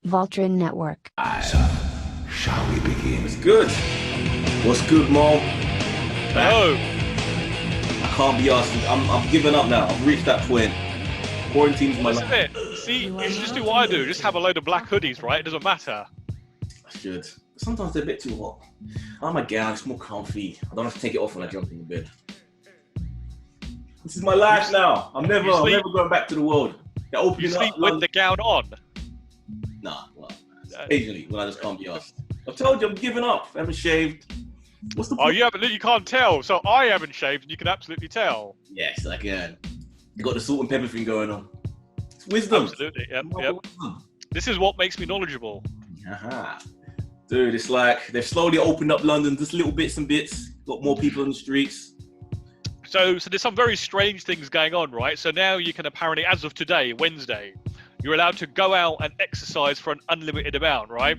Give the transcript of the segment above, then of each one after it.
Voltron Network. Shall we begin? It's good. What's good, Mo? Back. Hello. I can't be asked. I'm giving up now. I've reached that point. Quarantine's my Well, this is life. it. See, it's just do what I do. Just have a load of black hoodies, right? It doesn't matter. I should. Sometimes they're a bit too hot. I'm a gown. It's more comfy. I don't have to take it off when I jump in the bed. This is my life now. I'm never going back to the world. They're You opening sleep up. with the gown on. Nah, well, occasionally when I just can't be asked. I've told you I'm giving up. I haven't shaved. What's the Oh, point? you can't tell. So I haven't shaved, and you can absolutely tell. Yes, I can. You got the salt and pepper thing going on. It's wisdom. Absolutely. Yep. Wisdom. This is what makes me knowledgeable. Haha. Dude, it's like they've slowly opened up London, just little bits and bits. Got more people on the streets. So there's some very strange things going on, right? So now you can apparently, as of today, Wednesday, you're allowed to go out and exercise for an unlimited amount, right?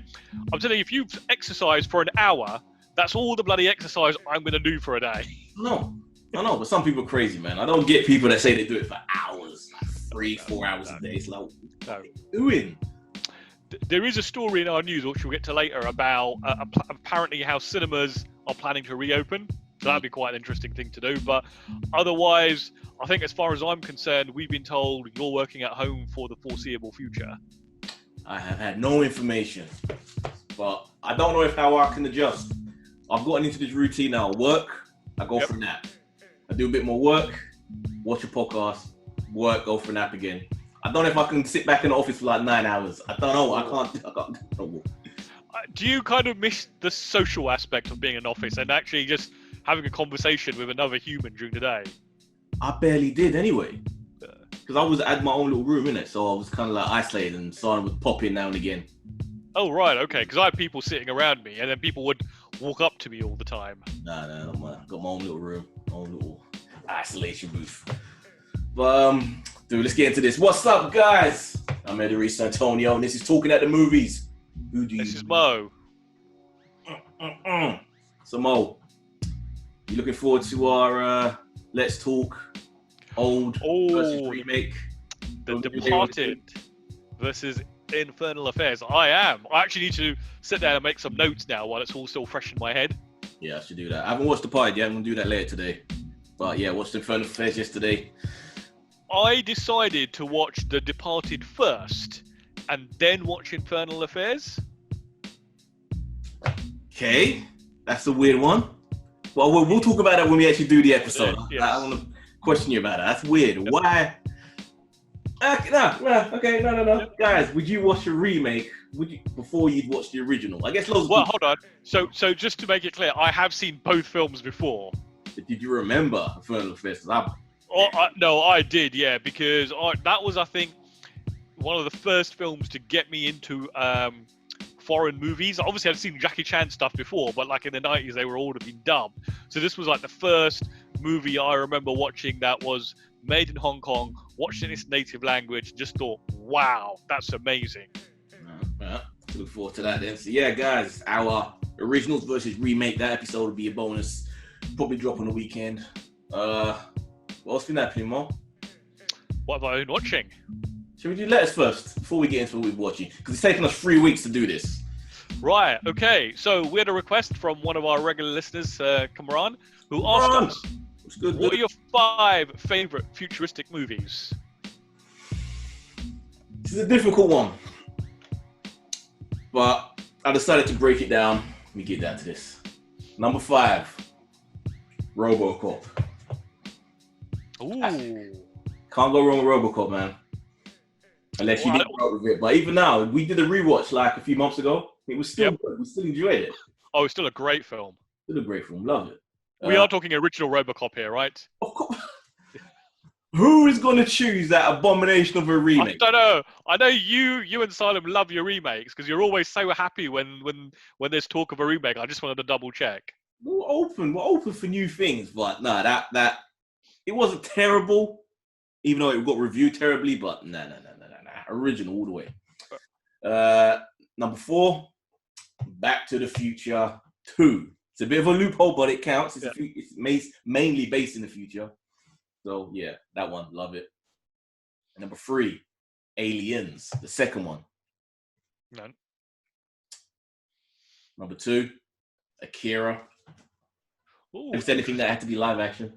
I'm telling you, if you exercise for an hour, that's all the bloody exercise I'm going to do for a day. No, I know, but some people are crazy, man. I don't get people that say they do it for hours, like 3-4 hours a day. It's like, what are you doing? There is a story in our news, which we'll get to later, about apparently how cinemas are planning to reopen. So that'd be quite an interesting thing to do. But otherwise, I think as far as I'm concerned, we've been told you're working at home for the foreseeable future. I have had no information, but I don't know how I can adjust. I've gotten into this routine now. Work, I go for a nap. I do a bit more work, watch a podcast, work, go for a nap again. I don't know if I can sit back in the office for like 9 hours. I don't know. I can't. Do you kind of miss the social aspect of being in an office and actually just having a conversation with another human during the day? I barely did anyway. Because I had my own little room in it, so I was kind of like isolated and someone would pop in now and again. Oh, right, okay. Because I had people sitting around me and then people would walk up to me all the time. Nah, I got my own little room, my own little isolation booth. But, dude, let's get into this. What's up, guys? I'm Eddie Reese Antonio, and this is Talking at the Movies. This is Mo. So, Mo, you looking forward to our Let's Talk old versus remake? The Departed versus Infernal Affairs. I am. I actually need to sit down and make some notes now while it's all still fresh in my head. Yeah, I should do that. I haven't watched The Departed yet. I'm going to do that later today. But yeah, watched Infernal Affairs yesterday. I decided to watch The Departed first and then watch Infernal Affairs. Okay, that's a weird one. Well, we'll talk about that when we actually do the episode. Yes. I want to question you about it. That's weird. Yep. Why? No. Guys, would you watch a remake? Before you'd watch the original? I guess loads of people. Hold on. So just to make it clear, I have seen both films before. Did you remember Infernal Affairs? No, I did, yeah, because that was, I think, one of the first films to get me into foreign movies. Obviously, I've seen Jackie Chan stuff before, but like in the 90s, they were all been dubbed. So this was like the first movie I remember watching that was made in Hong Kong, watched in its native language, just thought, wow, that's amazing. Look forward to that then. So yeah, guys, our originals versus remake, that episode will be a bonus. Probably drop on the weekend. What else been happening, Mo? What have I been watching? Should we do letters first before we get into what we're watching? Because it's taken us 3 weeks to do this. Right, okay. So we had a request from one of our regular listeners, Kamran, who asked us, what are your 5 favourite futuristic movies? This is a difficult one. But I decided to break it down. Let me get down to this. Number 5, RoboCop. Ooh. Can't go wrong with RoboCop, man. Unless you didn't grow up with it. But even now, we did a rewatch like a few months ago. It was still good. We still enjoyed it. Oh, it's still a great film. Still a great film. Love it. We are talking original RoboCop here, right? Of course. Who is going to choose that abomination of a remake? I don't know. I know you and Salem love your remakes because you're always so happy when there's talk of a remake. I just wanted to double check. We're open for new things, but no, that it wasn't terrible, even though it got reviewed terribly. But no, original all the way. Number 4, Back to the Future 2. It's a bit of a loophole, but it counts. It's mainly based in the future. So yeah, that one, love it. And number 3, Aliens, the second one. No. Number 2, Akira. Ooh, If anything that had to be live action.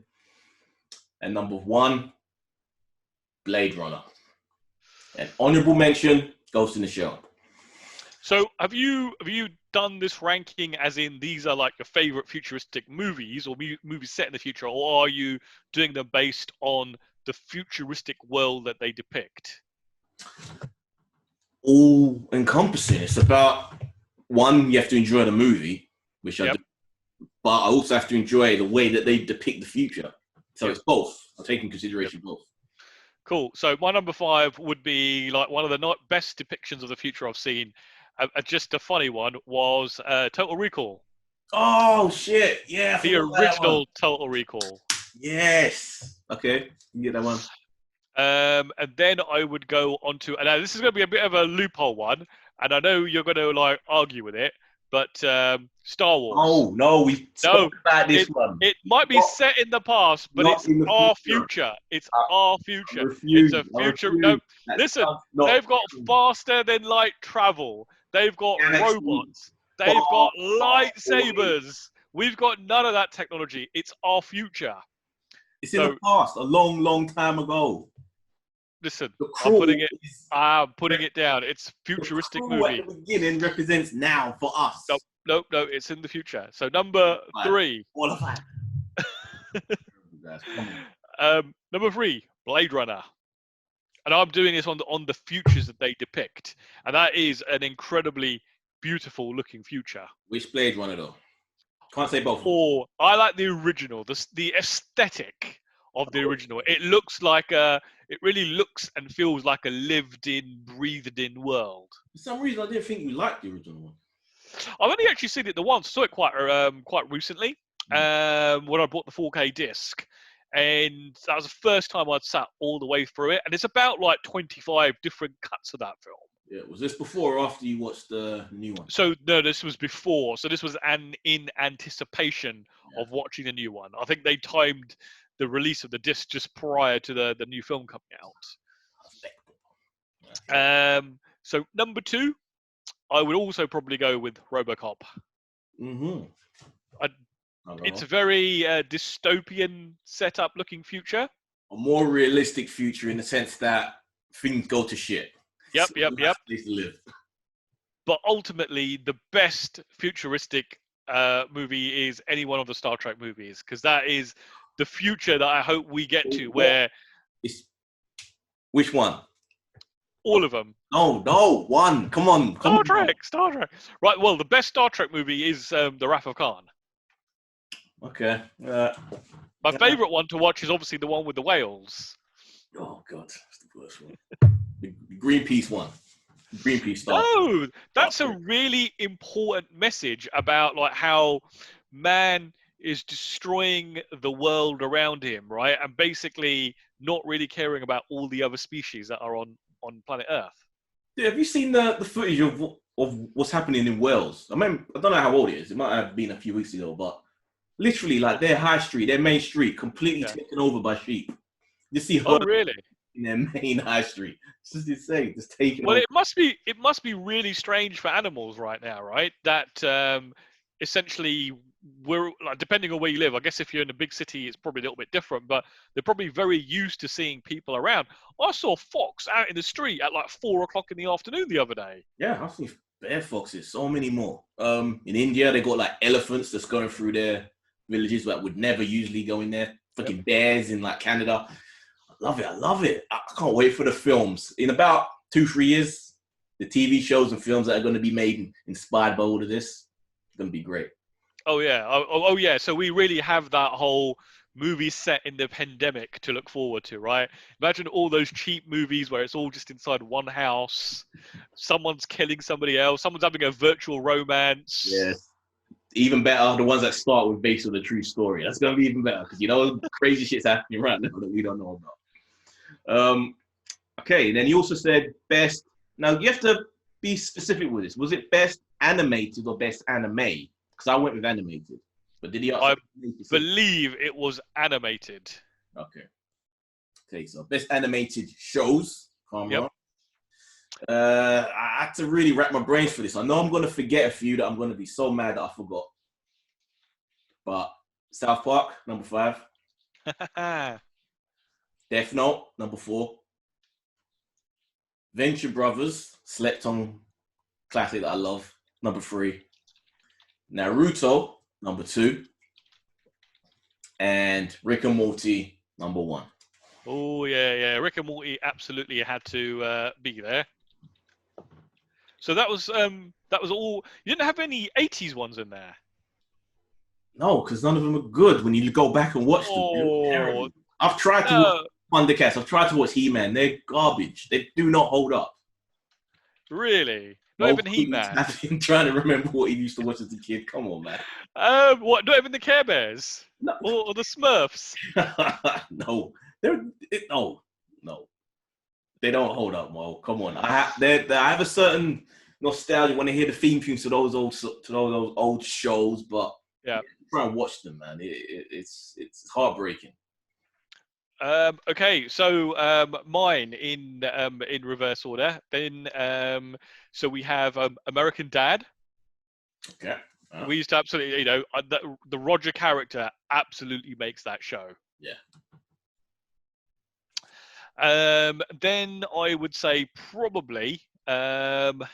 And number 1, Blade Runner. And honorable mention, Ghost in the Shell. So have you done this ranking as in these are like your favorite futuristic movies or movies set in the future, or are you doing them based on the futuristic world that they depict? All encompassing. It's about, one, you have to enjoy the movie, which I Yep. do, but I also have to enjoy the way that they depict the future. So Yep. it's both. I take in consideration both. Cool. So my number 5 would be like one of the best depictions of the future I've seen. Just a funny one was Total Recall. Oh shit! Yeah, I The forgot about that one. original Total Recall. Yes. Okay, you get that one. And then I would go on to, and now this is going to be a bit of a loophole one, and I know you're going to like argue with it, but Star Wars. Oh no, we spoke about this one. It might be set in the past, but it's in the our future. future. It's our future. Refuse. It's a future. Refuse. No, That listen, does not they've got happen. faster than light travel. They've got Galaxy robots. They've got far lightsabers. We've got none of that technology. It's our future. It's in the past, a long, long time ago. Listen, The I'm putting it down. It's futuristic the movie. at the beginning represents now for us. No, it's in the future. So number 3. Qualified. Number 3, Blade Runner. And I'm doing this on the futures that they depict. And that is an incredibly beautiful looking future. Which Blade Runner though? Can't say both. Or I like the original, the aesthetic of the original. It looks like it really looks and feels like a lived in, breathed in world. For some reason I didn't think you liked the original one. I've only actually seen it the once. Saw it quite recently. When I bought the 4K disc, and that was the first time I'd sat all the way through it. And it's about like 25 different cuts of that film. Yeah, was this before or after you watched the new one? So no, this was before. So this was in anticipation of watching the new one. I think they timed the release of the disc just prior to the new film coming out. So number 2, I would also probably go with RoboCop. Mm-hmm. It's a very dystopian setup looking future. A more realistic future in the sense that things go to shit. Yep. Place to live. But ultimately, the best futuristic movie is any one of the Star Trek movies, because that is the future that I hope we get to, where... Which one? All of them. No, one. Come on. Star Trek. Right, well, the best Star Trek movie is The Wrath of Khan. Okay. My favourite one to watch is obviously the one with the whales. Oh, God. That's the worst one. The Greenpeace one. Greenpeace stuff. No, that's a really important message about like how man is destroying the world around him, right? And basically not really caring about all the other species that are on planet Earth. Yeah, have you seen the footage of what's happening in Wales? I don't know how old it is. It might have been a few weeks ago, but literally, like their high street, their main street, completely taken over by sheep. You see her really? in their main high street. It's just insane. Just taking Well, over. it must be really strange for animals right now, right? That essentially we're like, depending on where you live. I guess if you're in a big city, it's probably a little bit different, but they're probably very used to seeing people around. I saw a fox out in the street at like 4:00 in the afternoon the other day. Yeah, I've seen bear foxes, so many more. In India, they got like elephants that's going through their villages that would never usually go in there. Fucking bears in like Canada. I love it. I can't wait for the films. In about 2-3 years, the TV shows and films that are going to be made and inspired by all of this, it's going to be great. Oh yeah. Oh yeah. So we really have that whole movie set in the pandemic to look forward to, right? Imagine all those cheap movies where it's all just inside one house. Someone's killing somebody else. Someone's having a virtual romance. Yes. Even better, the ones that start with based on a true story. That's going to be even better because, crazy shit's happening right now that we don't know about. Okay, then you also said best. Now, you have to be specific with this. Was it best animated or best anime? Because I went with animated. But did he also... I believe it was animated. Okay, so best animated shows. I had to really rack my brains for this. I know I'm going to forget a few that I'm going to be so mad that I forgot. But South Park, number 5. Death Note, number 4. Venture Brothers, slept on classic that I love, number 3. Naruto, number 2. And Rick and Morty, number 1. Oh yeah. Rick and Morty absolutely had to be there. So that was all. You didn't have any 80s ones in there. No, because none of them are good when you go back and watch them. They're terrible. I've tried to watch Thundercats. I've tried to watch He-Man. They're garbage. They do not hold up. Really? Not even He-Man? I'm trying to remember what he used to watch as a kid. Come on, man. What? Not even the Care Bears? No. Or the Smurfs? No. No. They don't hold up, Mo. Come on. I have a certain nostalgia when I hear the theme tunes to those old shows, but yeah, try and watch them, man. It's heartbreaking. Okay, so mine in reverse order. Then so we have American Dad. Okay. We used to absolutely, the Roger character absolutely makes that show. Yeah. Then I would say probably Archer.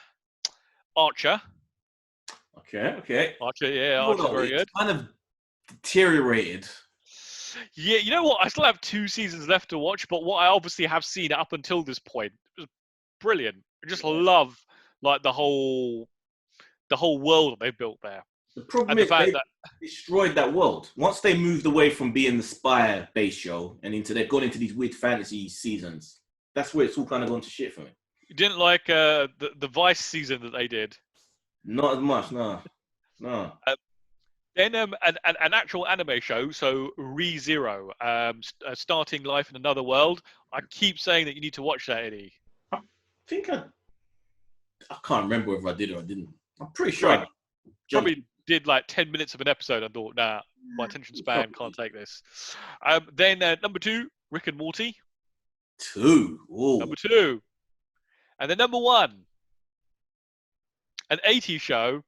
Okay. Archer, yeah, Archer's very good. Kind of deteriorated. Yeah, you know what? I still have 2 seasons left to watch, but what I obviously have seen up until this point was brilliant. I just love like the whole world that they built there. The problem is they destroyed that world. Once they moved away from being the spy-based show and they've gone into these weird fantasy seasons, that's where it's all kind of gone to shit for me. You didn't like the Vice season that they did? Not as much, no. Then an actual anime show, so ReZero, starting life in another world. I keep saying that you need to watch that, Eddie. I think I can't remember whether I did or I didn't. I'm pretty sure I probably did like 10 minutes of an episode and thought, nah, my attention span can't take this. Then number 2, Rick and Morty. 2. Ooh. Number 2. And then number 1, an 80s show.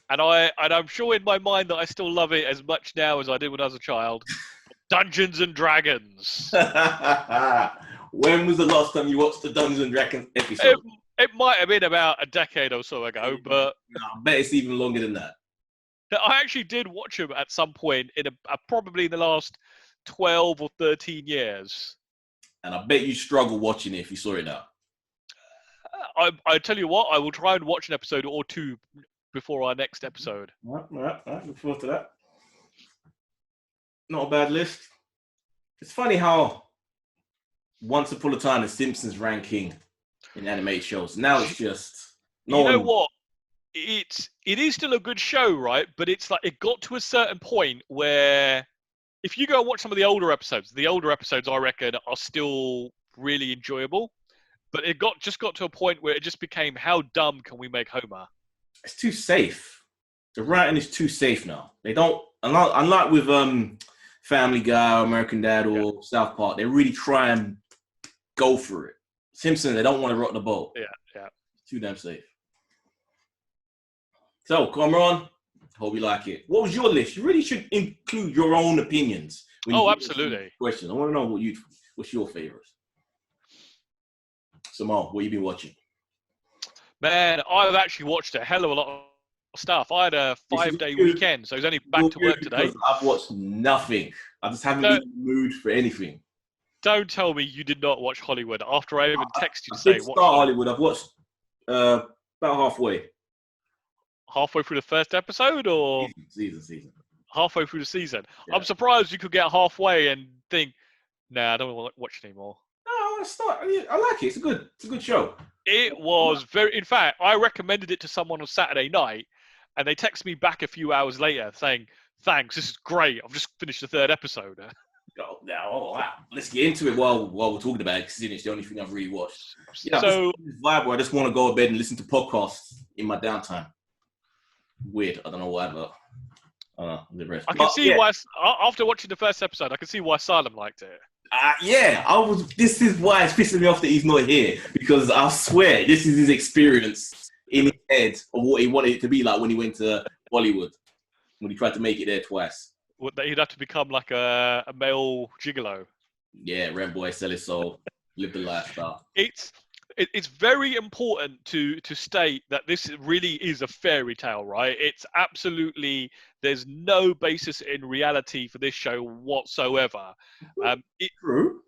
And I'm sure in my mind that I still love it as much now as I did when I was a child. Dungeons and Dragons. When was the last time you watched the Dungeons and Dragons episode? It might have been about a decade or so ago, but I bet it's even longer than that. I actually did watch them at some point in probably in the last 12 or 13 years. And I bet you struggle watching it if you saw it now. I tell you what, I will try and watch an episode or 2 before our next episode. All right. Look forward to that. Not a bad list. It's funny how once upon a time the Simpsons ran king in animated shows. Now it's just what? It is still a good show, right? But it's like it got to a certain point where if you go and watch some of the older episodes I reckon are still really enjoyable. But it got to a point where it just became, how dumb can we make Homer? It's too safe. The writing is too safe now. They don't, unlike with Family Guy, or American Dad, or South Park, they really try and go for it. Simpsons, they don't want to rock the boat. Yeah. It's too damn safe. So, Cameron, hope you like it. What was your list? You really should include your own opinions. Absolutely. Questions. I want to know what's your favorites. Simone, what you been watching? Man, I've actually watched a hell of a lot of stuff. I had a 5-day weekend, so I was only back to work today. I've watched nothing. I just haven't been in the mood for anything. Don't tell me you did not watch Hollywood after I even texted you to say watch Hollywood. I've watched about halfway. Halfway through the first episode, or season? Halfway through the season. Yeah. I'm surprised you could get halfway and think, nah, I don't want to watch it anymore. No, it's not. I like it. It's a good show. It was very. In fact, I recommended it to someone on Saturday night, and they texted me back a few hours later saying, "Thanks, this is great. I've just finished the 3rd episode." Wow. Let's get into it while we're talking about it, because it's the only thing I've really watched. Yeah, so this vibe where I just want to go to bed and listen to podcasts in my downtime. Weird. I don't know why, but the rest. I can see why. After watching the first episode, I can see why Salem liked it. Yeah, I was. This is why it's pissing me off that he's not here, because I swear this is his experience in his head of what he wanted it to be like when he went to Bollywood, when he tried to make it there twice. That he'd have to become like a male gigolo. Yeah, Red Boy, sell his soul, live the lifestyle. It's very important to state that this really is a fairy tale, right? It's absolutely, there's no basis in reality for this show whatsoever. True.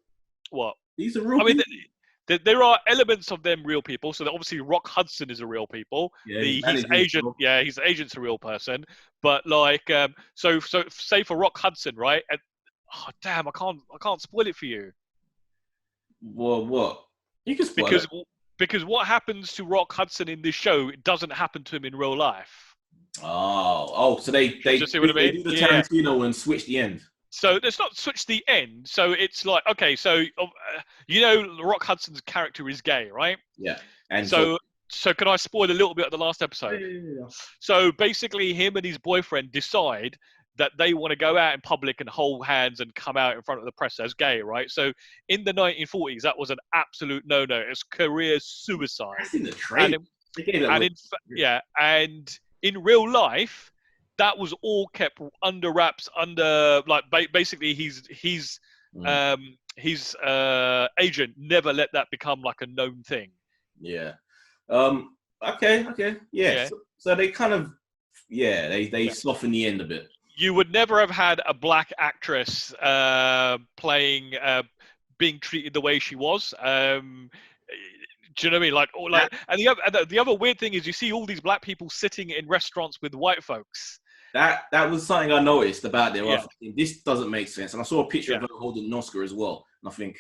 What? These are real I mean, people. there are elements of them real people. So that obviously Rock Hudson is a real people. Yeah, His agent, yeah, his agent's a real person. But like, so say for Rock Hudson, right? And, oh damn, I can't spoil it for you. Well, what? You can spoil Because it. because what happens to Rock Hudson in this show doesn't happen to him in real life. So they Just see what I mean? do the Tarantino and switch the end. So it's not switch the end. So it's like, okay, so you know, Rock Hudson's character is gay, right? Yeah. And so can I spoil a little bit of the last episode? Yeah. So basically, him and his boyfriend decide that they want to go out in public and hold hands and come out in front of the press as gay, right? So in the 1940s, that was an absolute no-no. It's career suicide. That's in the trailer. And in real life, that was all kept under wraps. Under like basically, his agent never let that become like a known thing. Yeah. Okay. Yeah. So they kind of they soften the end a bit. You would never have had a black actress playing, being treated the way she was. Do you know what I mean? And the other weird thing is you see all these black people sitting in restaurants with white folks. That was something I noticed about them. Yeah. This doesn't make sense. And I saw a picture of her holding an Oscar as well. And I think,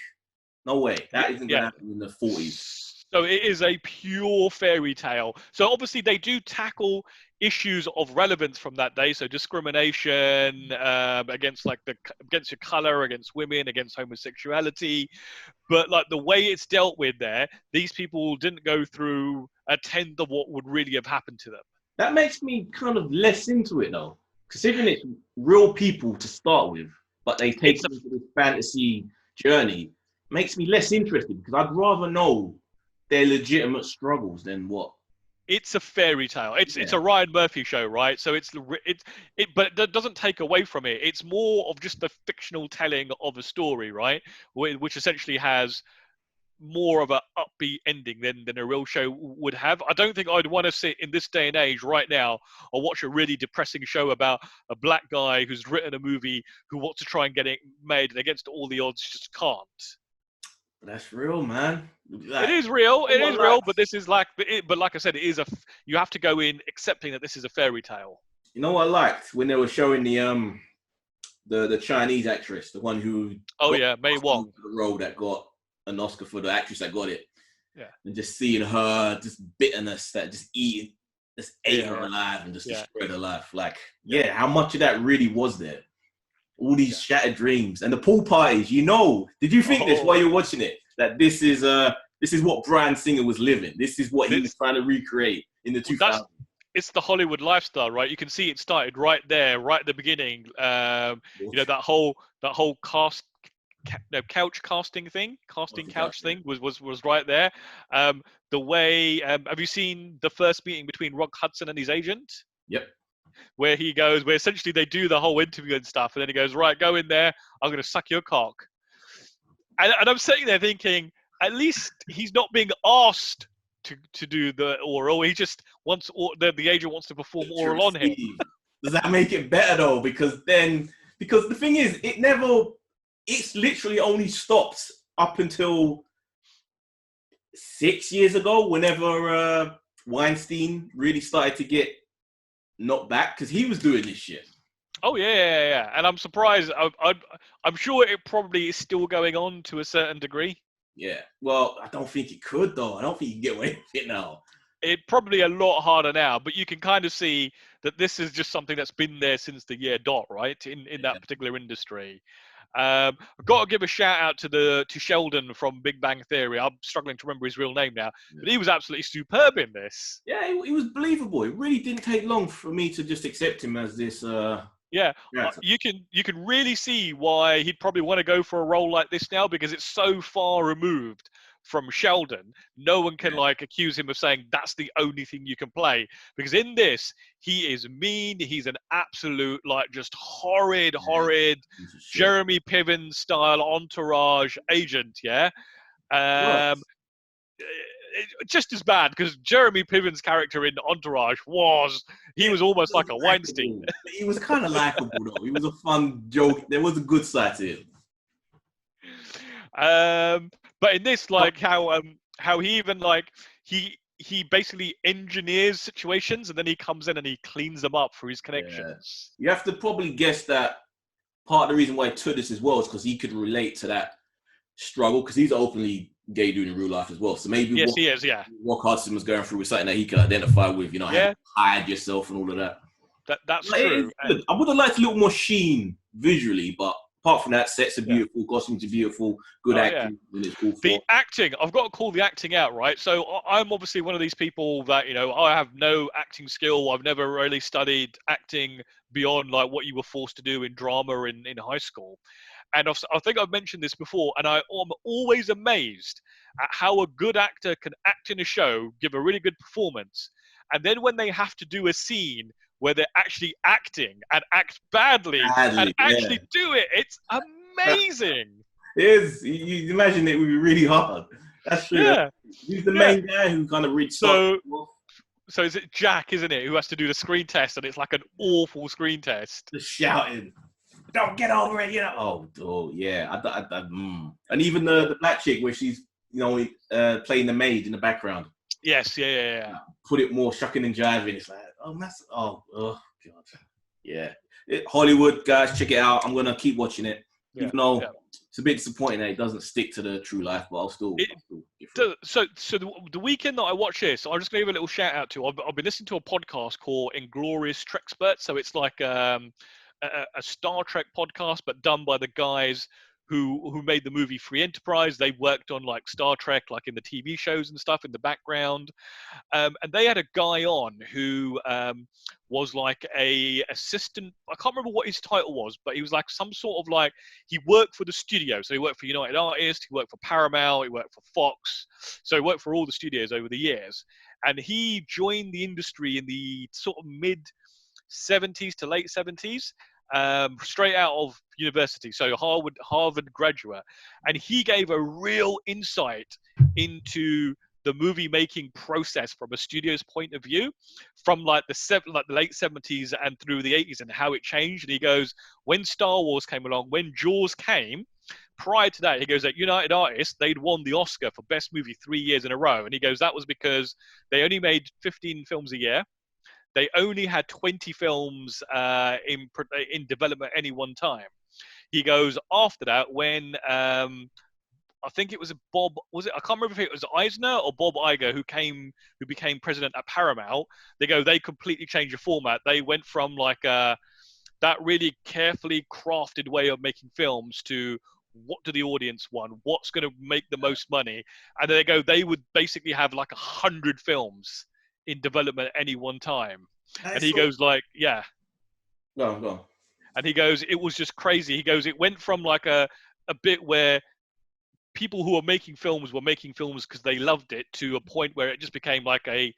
no way, that isn't going to happen in the 40s. So it is a pure fairy tale. So obviously they do tackle issues of relevance from that day. So discrimination against against your color, against women, against homosexuality. But like the way it's dealt with there, these people didn't go through a tenth of what would really have happened to them. That makes me kind of less into it though, considering it's real people to start with, but they take them into this fantasy journey. Makes me less interested because I'd rather know their legitimate struggles than what. It's a fairy tale. It's a Ryan Murphy show, right? So but that doesn't take away from it. It's more of just the fictional telling of a story, right? Which essentially has more of an upbeat ending than a real show would have. I don't think I'd want to sit in this day and age right now or watch a really depressing show about a black guy who's written a movie who wants to try and get it made and against all the odds just can't. That's real, man. It is real. It is real, but this is like I said, it is you have to go in accepting that this is a fairy tale. You know what I liked when they were showing the Chinese actress, the one who May Wong, the role that got an Oscar for the actress that got it. Yeah. And just seeing her, just bitterness that just ate her alive and just destroyed her life. Like, how much of that really was there? All these shattered dreams and the pool parties. Did you think this while you're watching it? That this is what Bryan Singer was living. This is what he was trying to recreate in the 2000s. It's the Hollywood lifestyle, right? You can see it started right there, right at the beginning. That whole couch casting thing, couch thing was right there. The way have you seen the first meeting between Rock Hudson and his agent? Yep. Where essentially they do the whole interview and stuff, and then he goes, right, go in there, I'm going to suck your cock. And I'm sitting there thinking, at least he's not being asked to do the oral. He just wants, the agent wants to perform oral on him. Does that make it better though? Because the thing is, it's literally only stopped up until 6 years ago, whenever Weinstein really started to get knocked back because he was doing this shit. Oh yeah, and I'm surprised. I'm sure it probably is still going on to a certain degree. Yeah, well, I don't think it could though. I don't think you can get away with it now. It's probably a lot harder now, but you can kind of see that this is just something that's been there since the year dot, right? In that particular industry. I've got to give a shout out to Sheldon from Big Bang Theory. I'm struggling to remember his real name now, but he was absolutely superb in this. Yeah, he was believable. It really didn't take long for me to just accept him as this Yeah, Yeah. you can really see why he'd probably want to go for a role like this now, because it's so far removed from Sheldon. No one can like accuse him of saying that's the only thing you can play, because in this he is mean. He's an absolute like just horrid Piece of shit. Jeremy Piven style entourage agent. Yeah. Worse. Um, just as bad, because Jeremy Piven's character in Entourage he Yeah, was he almost was like a Weinstein. likable. He was kind of likable though. He was a fun joke. There was a good side to him. But in this, like how he even like he basically engineers situations, and then he comes in and he cleans them up for his Yeah. connections. You have to probably guess that part of the reason why he took this as well is because he could relate to that struggle, because he's openly gay dude in real life as well. So maybe Yes, he is. Yeah, what Hudson was going through was something that he could identify with, you know, having yeah, to hide yourself and all of that. that's Like, true. it's good. I would have liked a little more sheen visually, but apart from that, sets are Yeah. beautiful, costumes are beautiful, good Oh, acting, and it's all The for. acting, I've got to call the acting out, right? So I'm obviously one of these people that, I have no acting skill. I've never really studied acting beyond like what you were forced to do in drama in high school. And I think I've mentioned this before, and I'm always amazed at how a good actor can act in a show, give a really good performance, and then when they have to do a scene where they're actually acting and act badly and Badly, yeah. actually do it, it's amazing. It is. You imagine it would be really hard. That's true. Yeah, He's the yeah. main guy who kind of reached So is it Jack, isn't it, who has to do the screen test, and it's like an awful screen test. just shouting, "Don't get over it," you know. Oh yeah. And even the black chick where she's playing the maid in the background. Yes, yeah. Put it more shucking and jiving. It's like, oh god, yeah. Hollywood guys, check it out. I'm gonna keep watching it, even though it's a bit disappointing that it doesn't stick to the true life. But I'll still give it. So the weekend that I watched this, I'm just gonna give a little shout out to. I've been listening to a podcast called Inglorious Trexpert. So it's like a Star Trek podcast, but done by the guys who made the movie Free Enterprise. They worked on like Star Trek, like in the TV shows and stuff in the background. And they had a guy on who was like a assistant. I can't remember what his title was, but he was like some sort of like, he worked for the studio. So he worked for United Artists, he worked for Paramount, he worked for Fox. So he worked for all the studios over the years. And he joined the industry in the sort of mid 70s to late 70s, straight out of university. So Harvard graduate. And he gave a real insight into the movie making process from a studio's point of view, from like the late 70s and through the 80s, and how it changed. And he goes, when Star Wars came along, when Jaws came, prior to that, he goes, at United Artists, they'd won the Oscar for best movie 3 years in a row. And he goes, that was because they only made 15 films a year. They only had 20 films in development at any one time. He goes, after that, when I think it was Bob, was it? I can't remember if it was Eisner or Bob Iger who became president at Paramount. They completely changed the format. They went from like that really carefully crafted way of making films to what do the audience want? What's going to make the most money? And they would basically have like 100 films in development at any one time. And he goes like, yeah. Go on. And he goes, it was just crazy. He goes, it went from like a bit where people who were making films because they loved it, to a point where it just became like a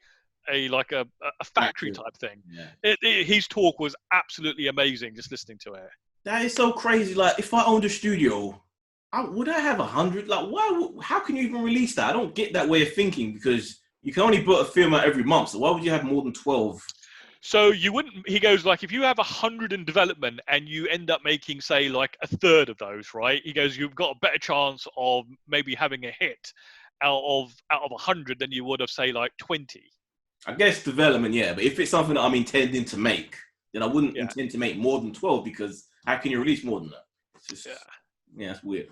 factory type thing. Yeah. His talk was absolutely amazing. Just listening to it. That is so crazy. Like, if I owned a studio, would I have 100? Like, why? How can you even release that? I don't get that way of thinking, because you can only put a film out every month. So why would you have more than 12? So you wouldn't. He goes like, if you have 100 in development and you end up making, say, like a third of those, right? He goes, you've got a better chance of maybe having a hit out of 100 than you would have, say, like 20. I guess development, yeah. But if it's something that I'm intending to make, then I wouldn't intend to make more than 12, because how can you release more than that? It's just, it's weird.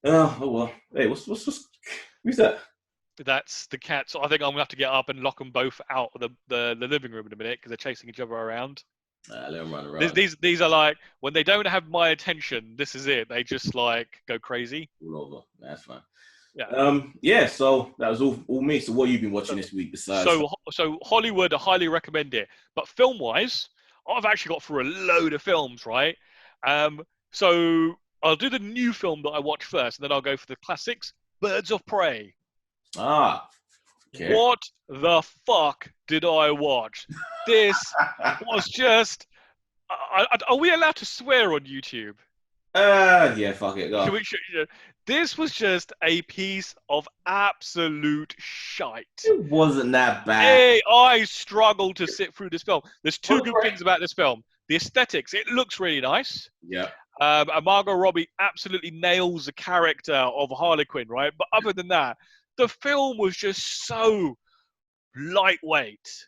Oh well. Hey, what's who's that? That's the cat. So I think I'm gonna have to get up and lock them both out of the living room in a minute, because they're chasing each other around. Let them run around. These are like, when they don't have my attention, this is it. They just like go crazy. All over. That's fine. Yeah. So that was all me. So what have you been watching this week besides? So Hollywood, I highly recommend it. But film wise, I've actually got through a load of films, right? So I'll do the new film that I watched first, and then I'll go for the classics. Birds of Prey. Ah, okay. What the fuck did I watch? This was just. Are we allowed to swear on YouTube? Yeah, fuck it, go. Can we, this was just a piece of absolute shite. It wasn't that bad. Hey, I struggled to sit through this film. There's two What good a things about this film. The aesthetics, it looks really nice. Yeah. And Margot Robbie absolutely nails the character of Harley Quinn, right? But other than that, the film was just so lightweight.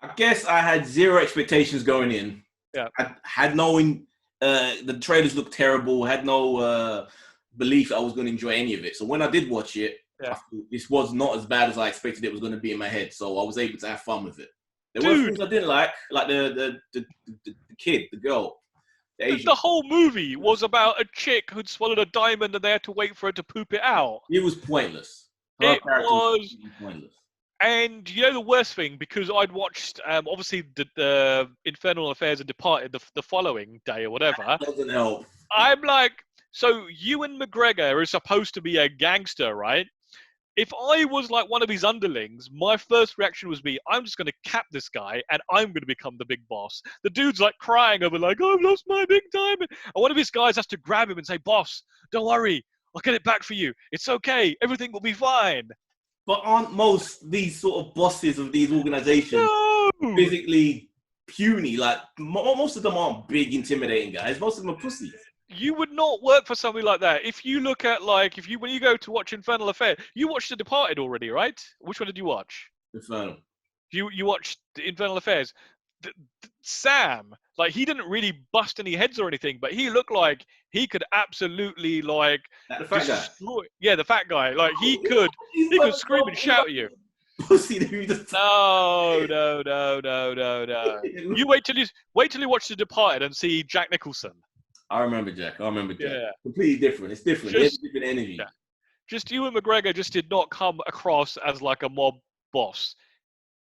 I guess I had zero expectations going in. Yeah. I had the trailers looked terrible. Had no belief that I was going to enjoy any of it. So when I did watch it, I thought this was not as bad as I expected it was going to be in my head. So I was able to have fun with it. There were things I didn't like the kid, the girl. The whole movie was about a chick who'd swallowed a diamond and they had to wait for her to poop it out. It was pointless. It was pointless. And you know the worst thing, because I'd watched obviously the Infernal Affairs and Departed the following day or whatever. That doesn't help. I'm like, so Ewan McGregor is supposed to be a gangster, right? If I was like one of his underlings, my first reaction was I'm just going to cap this guy and I'm going to become the big boss. The dude's like crying over like, I've lost my big diamond. And one of his guys has to grab him and say, boss, don't worry. I'll get it back for you. It's okay. Everything will be fine. But aren't most these sort of bosses of these organizations physically puny? Like, most of them aren't big, intimidating guys. Most of them are pussies. You would not work for something like that. If you look at like, when you go to watch Infernal Affair, you watched The Departed already, right? Which one did you watch? Infernal. You watched the Infernal Affairs. Sam, like, he didn't really bust any heads or anything, but he looked like he could absolutely like the fat destroy. Guy. Yeah, the fat guy. Like he could scream and shout at you. Pussy. No. You wait till you watch The Departed and see Jack Nicholson. I remember Jack. Yeah. Completely different. It's different. It's different energy. Yeah. Just Ewan McGregor just did not come across as like a mob boss.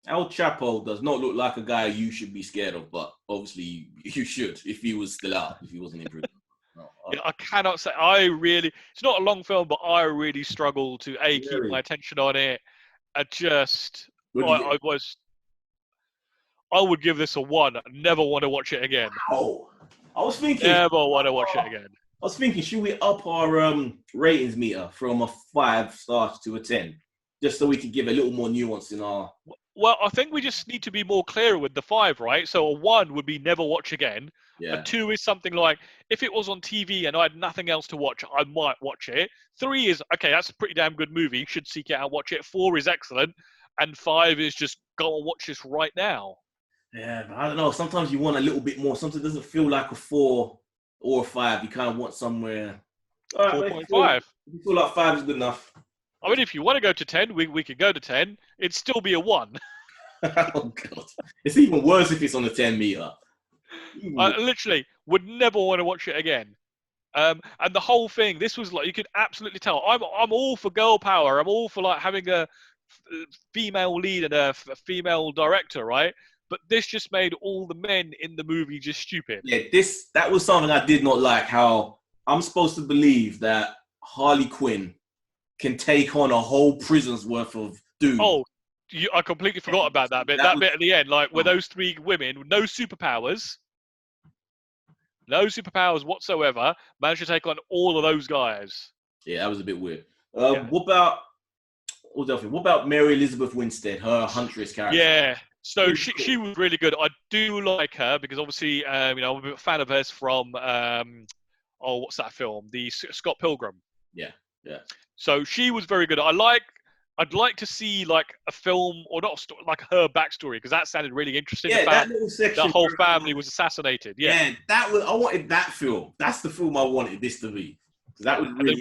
El Chapo does not look like a guy you should be scared of, but obviously you should if he was still out, if he wasn't in prison. No, I cannot say. It's not a long film, but I really struggle to keep my attention on it. I would give this a 1. I never want to watch it again. Oh, I was thinking. Never want to watch it again. I was thinking, should we up our ratings meter from a 5 stars to a 10, just so we can give a little more nuance in our. Well, I think we just need to be more clear with the 5, right? So a 1 would be never watch again. Yeah. A 2 is something like, if it was on TV and I had nothing else to watch, I might watch it. 3 is, okay, that's a pretty damn good movie. Should seek it out and watch it. 4 is excellent. And 5 is just go and watch this right now. Yeah, but I don't know. Sometimes you want a little bit more. Sometimes it doesn't feel like a 4 or a 5. You kind of want somewhere. 4.5. If you feel like 5 is good enough. I mean, if you want to go to 10, we could go to 10. It'd still be a 1. Oh, God. It's even worse if it's on a 10 meter. I literally would never want to watch it again. And the whole thing, this was like, you could absolutely tell. I'm all for girl power. I'm all for like having a female lead and a female director, right? But this just made all the men in the movie just stupid. Yeah, that was something I did not like. How I'm supposed to believe that Harley Quinn can take on a whole prison's worth of dudes. Oh, I completely forgot about that bit. That bit at the end, like where those 3 women with no superpowers whatsoever, managed to take on all of those guys. Yeah, that was a bit weird. What about Mary Elizabeth Winstead, her Huntress character? Yeah. So she was really good. I do like her because obviously, I'm a fan of hers from, what's that film? The Scott Pilgrim. Yeah. So she was very good. I'd like to see like a film or not like her backstory because that sounded really interesting. Yeah, that little section. The whole family was assassinated. Yeah, I wanted that film. That's the film I wanted this to be. That was really. And then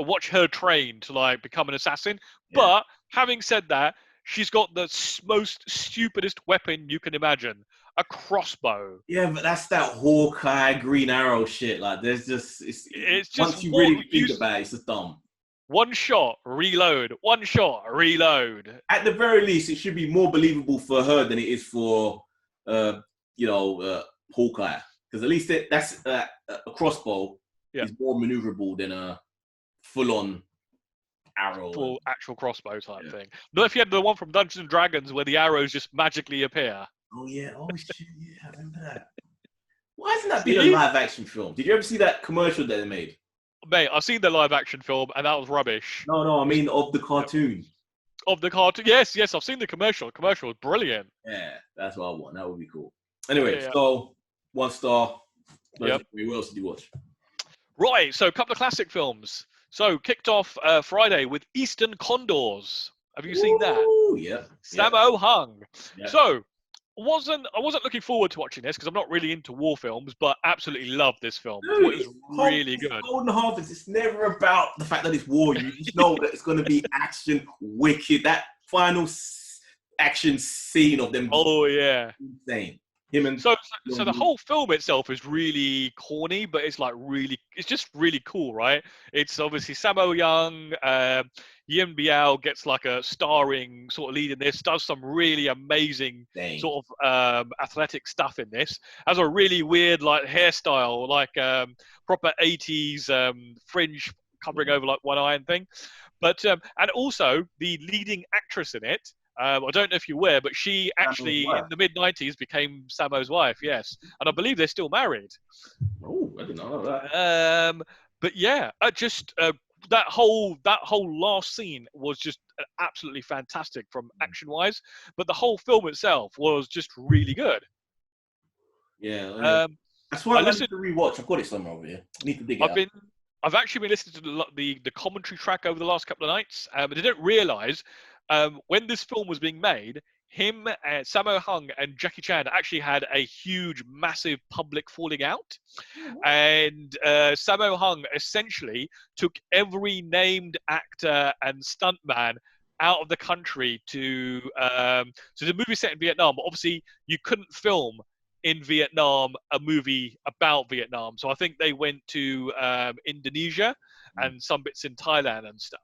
watch her train to like become an assassin. Yeah. But having said that, she's got the most stupidest weapon you can imagine. A crossbow. Yeah, but that's that Hawkeye, Green Arrow shit. Like, it's just once you really think about it, it's just dumb. One shot, reload. One shot, reload. At the very least, it should be more believable for her than it is for Hawkeye, because at least that's a crossbow Yeah. is more maneuverable than a full-on arrow. Full actual crossbow type thing. Not if you had the one from Dungeons and Dragons where the arrows just magically appear. Oh yeah, oh shit, yeah, I remember that. Why hasn't that been a See? live action film? Did you ever see that commercial that they made? Mate, I've seen the live action film and that was rubbish. No, I mean of the cartoon. Of the cartoon. Yes, I've seen the commercial. The commercial was brilliant. Yeah, that's what I want. That would be cool. Anyway, Yeah. so 1 star. Yep. What else did you watch? Right, so a couple of classic films. So kicked off Friday with Eastern Condors. Have you seen that? Oh, yeah. Sammo Hung. Yeah. So I wasn't looking forward to watching this because I'm not really into war films, but absolutely loved this film. Dude, It was really good. Golden Harvest. It's never about the fact that it's war. You just know that it's going to be action, wicked. That final action scene of them. Oh yeah. Insane. Him and So the whole film itself is really corny, but it's just really cool, right? It's obviously Sammo Young, Yin Biao gets like a starring sort of lead in this, does some really amazing sort of athletic stuff in this. Has a really weird like hairstyle, like proper 80s fringe covering over like one eye and thing. But and also the leading actress in it. I don't know if you're aware, but she actually in the mid-90s became Sammo's wife. Yes, and I believe they're still married. Oh, I didn't know that. But yeah, just that whole last scene was just absolutely fantastic from action-wise. But the whole film itself was just really good. Yeah. That's why I need to rewatch. I've got it somewhere over here. I need to dig it out. I've actually been listening to the commentary track over the last couple of nights, but I didn't realise. When this film was being made, him, Sammo Hung, and Jackie Chan actually had a huge, massive public falling out. And Sammo Hung essentially took every named actor and stuntman out of the country to. So the movie set in Vietnam, but obviously you couldn't film in Vietnam a movie about Vietnam. So I think they went to Indonesia and some bits in Thailand and stuff.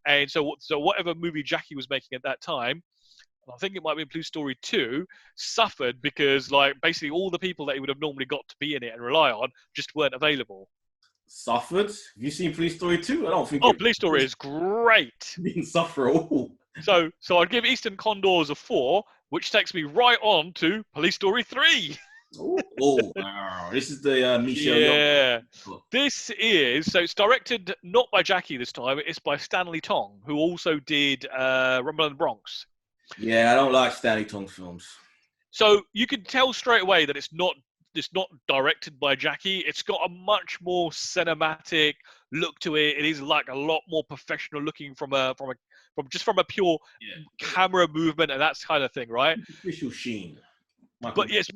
And so whatever movie Jackie was making at that time, I think it might be Police Story 2, suffered because like basically all the people that he would have normally got to be in it and rely on just weren't available. Suffered? Have you seen Police Story 2? I don't think. Oh, Police Story is great. Didn't suffer at all. So I'd give Eastern Condors a 4, which takes me right on to Police Story 3. Wow. This is the Michelle. Yeah. This is, so it's directed not by Jackie this time, it's by Stanley Tong, who also did Rumble in the Bronx. Yeah, I don't like Stanley Tong films. So you can tell straight away that it's not directed by Jackie. It's got a much more cinematic look to it. It is like a lot more professional looking from a pure camera movement and that kind of thing, right? Official sheen. But yes,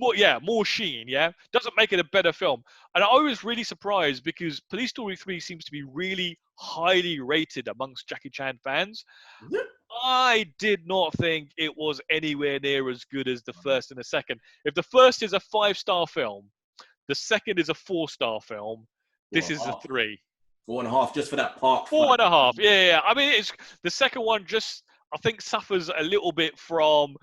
more sheen, yeah. Doesn't make it a better film. And I was really surprised because Police Story 3 seems to be really highly rated amongst Jackie Chan fans. I did not think it was anywhere near as good as the first and the second. If the first is a 5-star film, the second is a 4-star film, this is a 3. 4.5 just for that part. 4.5, yeah. I mean, it's the second one I think suffers a little bit from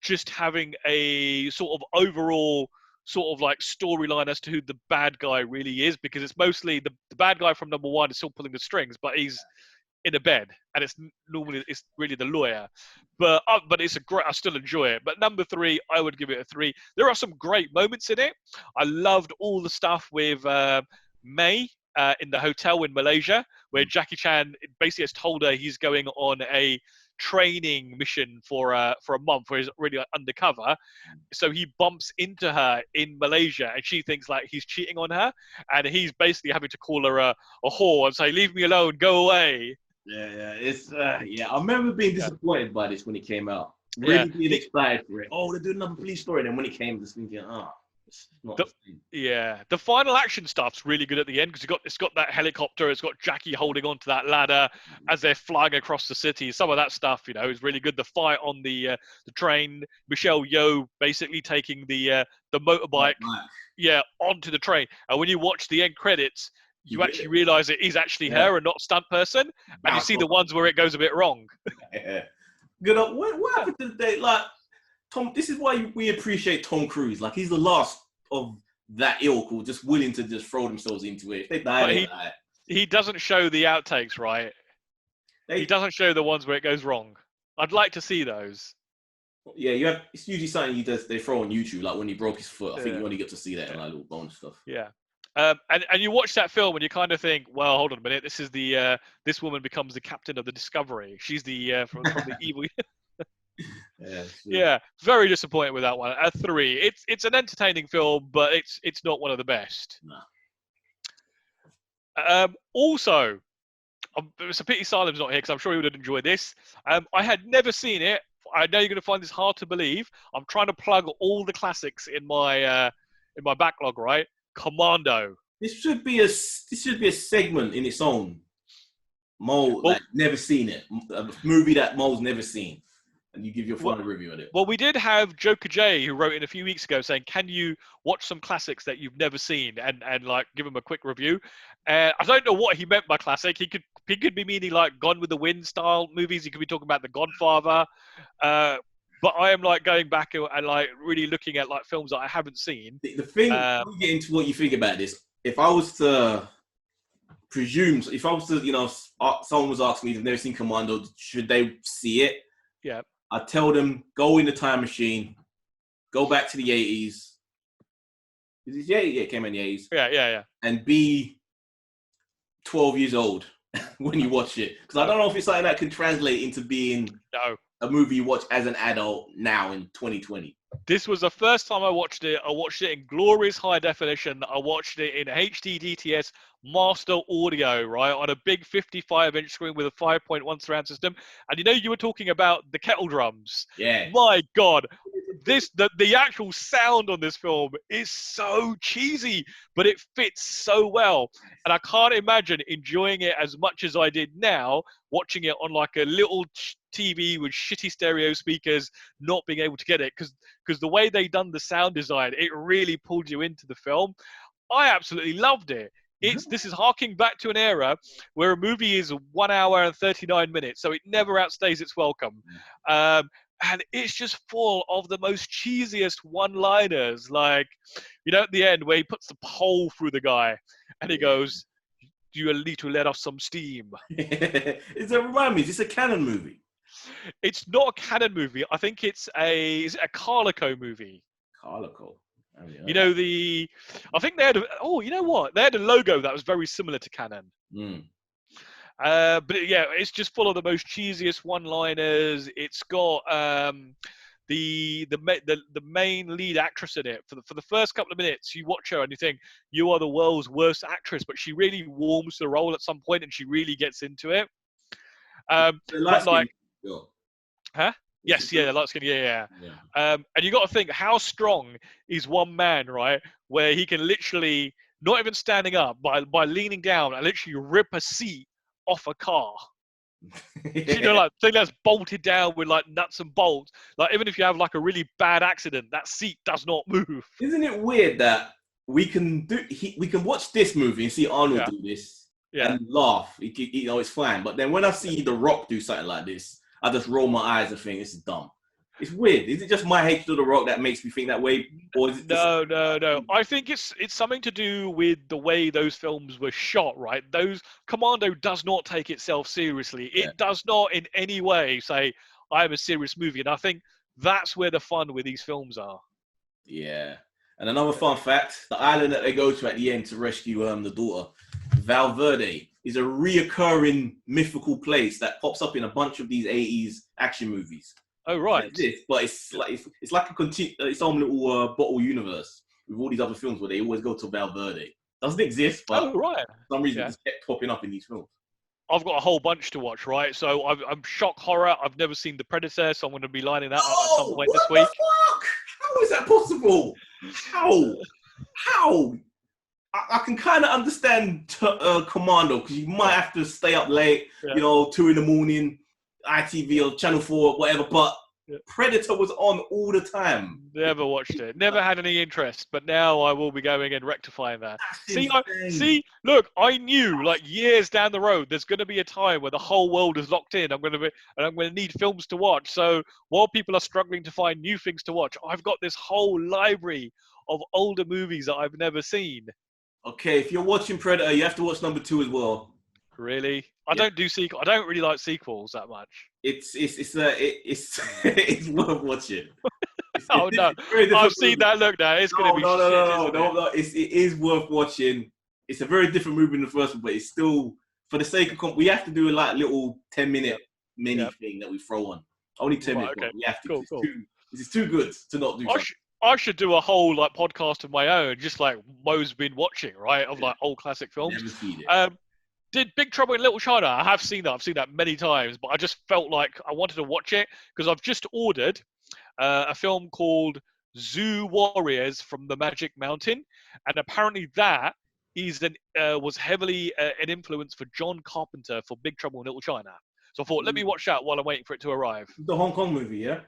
just having a sort of overall sort of like storyline as to who the bad guy really is, because it's mostly the bad guy from number 1 is still pulling the strings, but he's in a bed and it's really the lawyer. But it's I still enjoy it. But number 3, I would give it a 3. There are some great moments in it. I loved all the stuff with May in the hotel in Malaysia, where Jackie Chan basically has told her he's going on a training mission for a month where he's really undercover. So he bumps into her in Malaysia and she thinks like he's cheating on her, and he's basically having to call her a whore and say, leave me alone, go away. It's I remember being disappointed by this when it came out. Really being excited for it. Oh, they're doing another Police Story. And then when it came, just thinking, it's not the final action stuff's really good at the end because it's got that helicopter, it's got Jackie holding onto that ladder as they're flying across the city. Some of that stuff, is really good. The fight on the train, Michelle Yeoh basically taking the motorbike, onto the train. And when you watch the end credits, you actually realize it is actually her and not a stunt person, and you see the ones where it goes a bit wrong. What happened to the day? Like, Tom. This is why we appreciate Tom Cruise. Like, he's the last of that ilk who just willing to just throw themselves into it. If they die, they die. He doesn't show the outtakes, right? He doesn't show the ones where it goes wrong. I'd like to see those. Yeah, you have. It's usually something they throw on YouTube, like when he broke his foot. I think you only get to see that in like little bonus stuff. Yeah. And you watch that film and you kind of think, well, hold on a minute. This is this woman becomes the captain of the Discovery. She's the from the evil. Yeah, very disappointed with that one. At 3, it's an entertaining film, but it's not one of the best. Nah. Also, it's a pity Salim's not here because I'm sure he would have enjoyed this. I had never seen it. I know you're going to find this hard to believe. I'm trying to plug all the classics in my backlog, right? Commando. This should be a segment in its own. Mo, never seen it. A movie that Mo's never seen. And you give your final review on it. Well, we did have Joker J, who wrote in a few weeks ago saying, can you watch some classics that you've never seen and like give him a quick review? I don't know what he meant by classic. He could be meaning like Gone with the Wind style movies. He could be talking about The Godfather. But I am like going back and like really looking at like films that I haven't seen. The thing, we get into what you think about this. If I was to, someone was asking me if they've never seen Commando, should they see it? Yeah. I tell them, go in the time machine, go back to the 80s. Yeah, it came in the 80s. Yeah. And be 12 years old when you watch it. Because I don't know if it's something that can translate into being a movie you watch as an adult now in 2020. This was the first time I watched it. I watched it in glorious high definition. I watched it in HD DTS master audio, right, on a big 55-inch screen with a 5.1 surround system. And you were talking about the kettle drums. Yeah. My God, the actual sound on this film is so cheesy, but it fits so well. And I can't imagine enjoying it as much as I did now, watching it on like a little TV with shitty stereo speakers, not being able to get it because the way they done the sound design, it really pulled you into the film. I absolutely loved it. This is harking back to an era where a movie is 1 hour and 39 minutes, so it never outstays its welcome. And it's just full of the most cheesiest one-liners, like, at the end where he puts the pole through the guy and he goes, "You need to let off some steam." Remind me, is this a canon movie? It's not a canon movie. I think is it a Carlico movie? Carlico. Oh, yeah. I think they had they had a logo that was very similar to Canon. But it's just full of the most cheesiest one-liners. It's got the main lead actress in it. For the first couple of minutes, you watch her and you think, you are the world's worst actress, but she really warms to the role at some point and she really gets into it. Huh? Yes, the light skin, yeah. And you got to think, how strong is one man, right? Where he can literally, not even standing up, by leaning down and literally rip a seat off a car. Like thing that's bolted down with like nuts and bolts. Like even if you have like a really bad accident, that seat does not move. Isn't it weird that we can watch this movie and see Arnold do this and laugh? It's fine. But then when I see The Rock do something like this, I just roll my eyes and think this is dumb. It's weird. Is it just my hatred of The Rock that makes me think that way, or is it? No. I think it's something to do with the way those films were shot. Right? Commando does not take itself seriously. It does not in any way say I am a serious movie, and I think that's where the fun with these films are. Yeah. And another fun fact: the island that they go to at the end to rescue the daughter, Valverde, is a reoccurring mythical place that pops up in a bunch of these 80s action movies. Oh, right. But it's like its own little bottle universe with all these other films where they always go to Valverde. Doesn't exist, but for some reason it's kept popping up in these films. I've got a whole bunch to watch, right? So I'm shock horror. I've never seen The Predator, so I'm going to be lining that up at some point this week. Fuck? How is that possible? How? I can kind of understand Commando because you might have to stay up late, 2 a.m, ITV or Channel 4, whatever. But Predator was on all the time. Never watched it. Never had any interest. But now I will be going and rectifying that. That's insane. Look, I knew like years down the road, there's going to be a time where the whole world is locked in. I'm going to need films to watch. So while people are struggling to find new things to watch, I've got this whole library of older movies that I've never seen. Okay, if you're watching Predator, you have to watch number 2 as well. Really? I don't do sequels. I don't really like sequels that much. It's it's worth watching. Oh no, I've seen that look now. It's going to be no. It is worth watching. It's a very different movie than the first one, but it's still, for the sake of we have to do a like little 10-minute mini thing that we throw on. Only 10 minutes. Okay. We have to. Cool. This is too good to not do. I should do a whole like podcast of my own, just like Mo's been watching, right? Of like old classic films. Never seen it. Did Big Trouble in Little China? I have seen that. I've seen that many times, but I just felt like I wanted to watch it because I've just ordered a film called Zoo Warriors from the Magic Mountain, and apparently that was heavily an influence for John Carpenter for Big Trouble in Little China. So I thought, let me watch that while I'm waiting for it to arrive. The Hong Kong movie, yeah?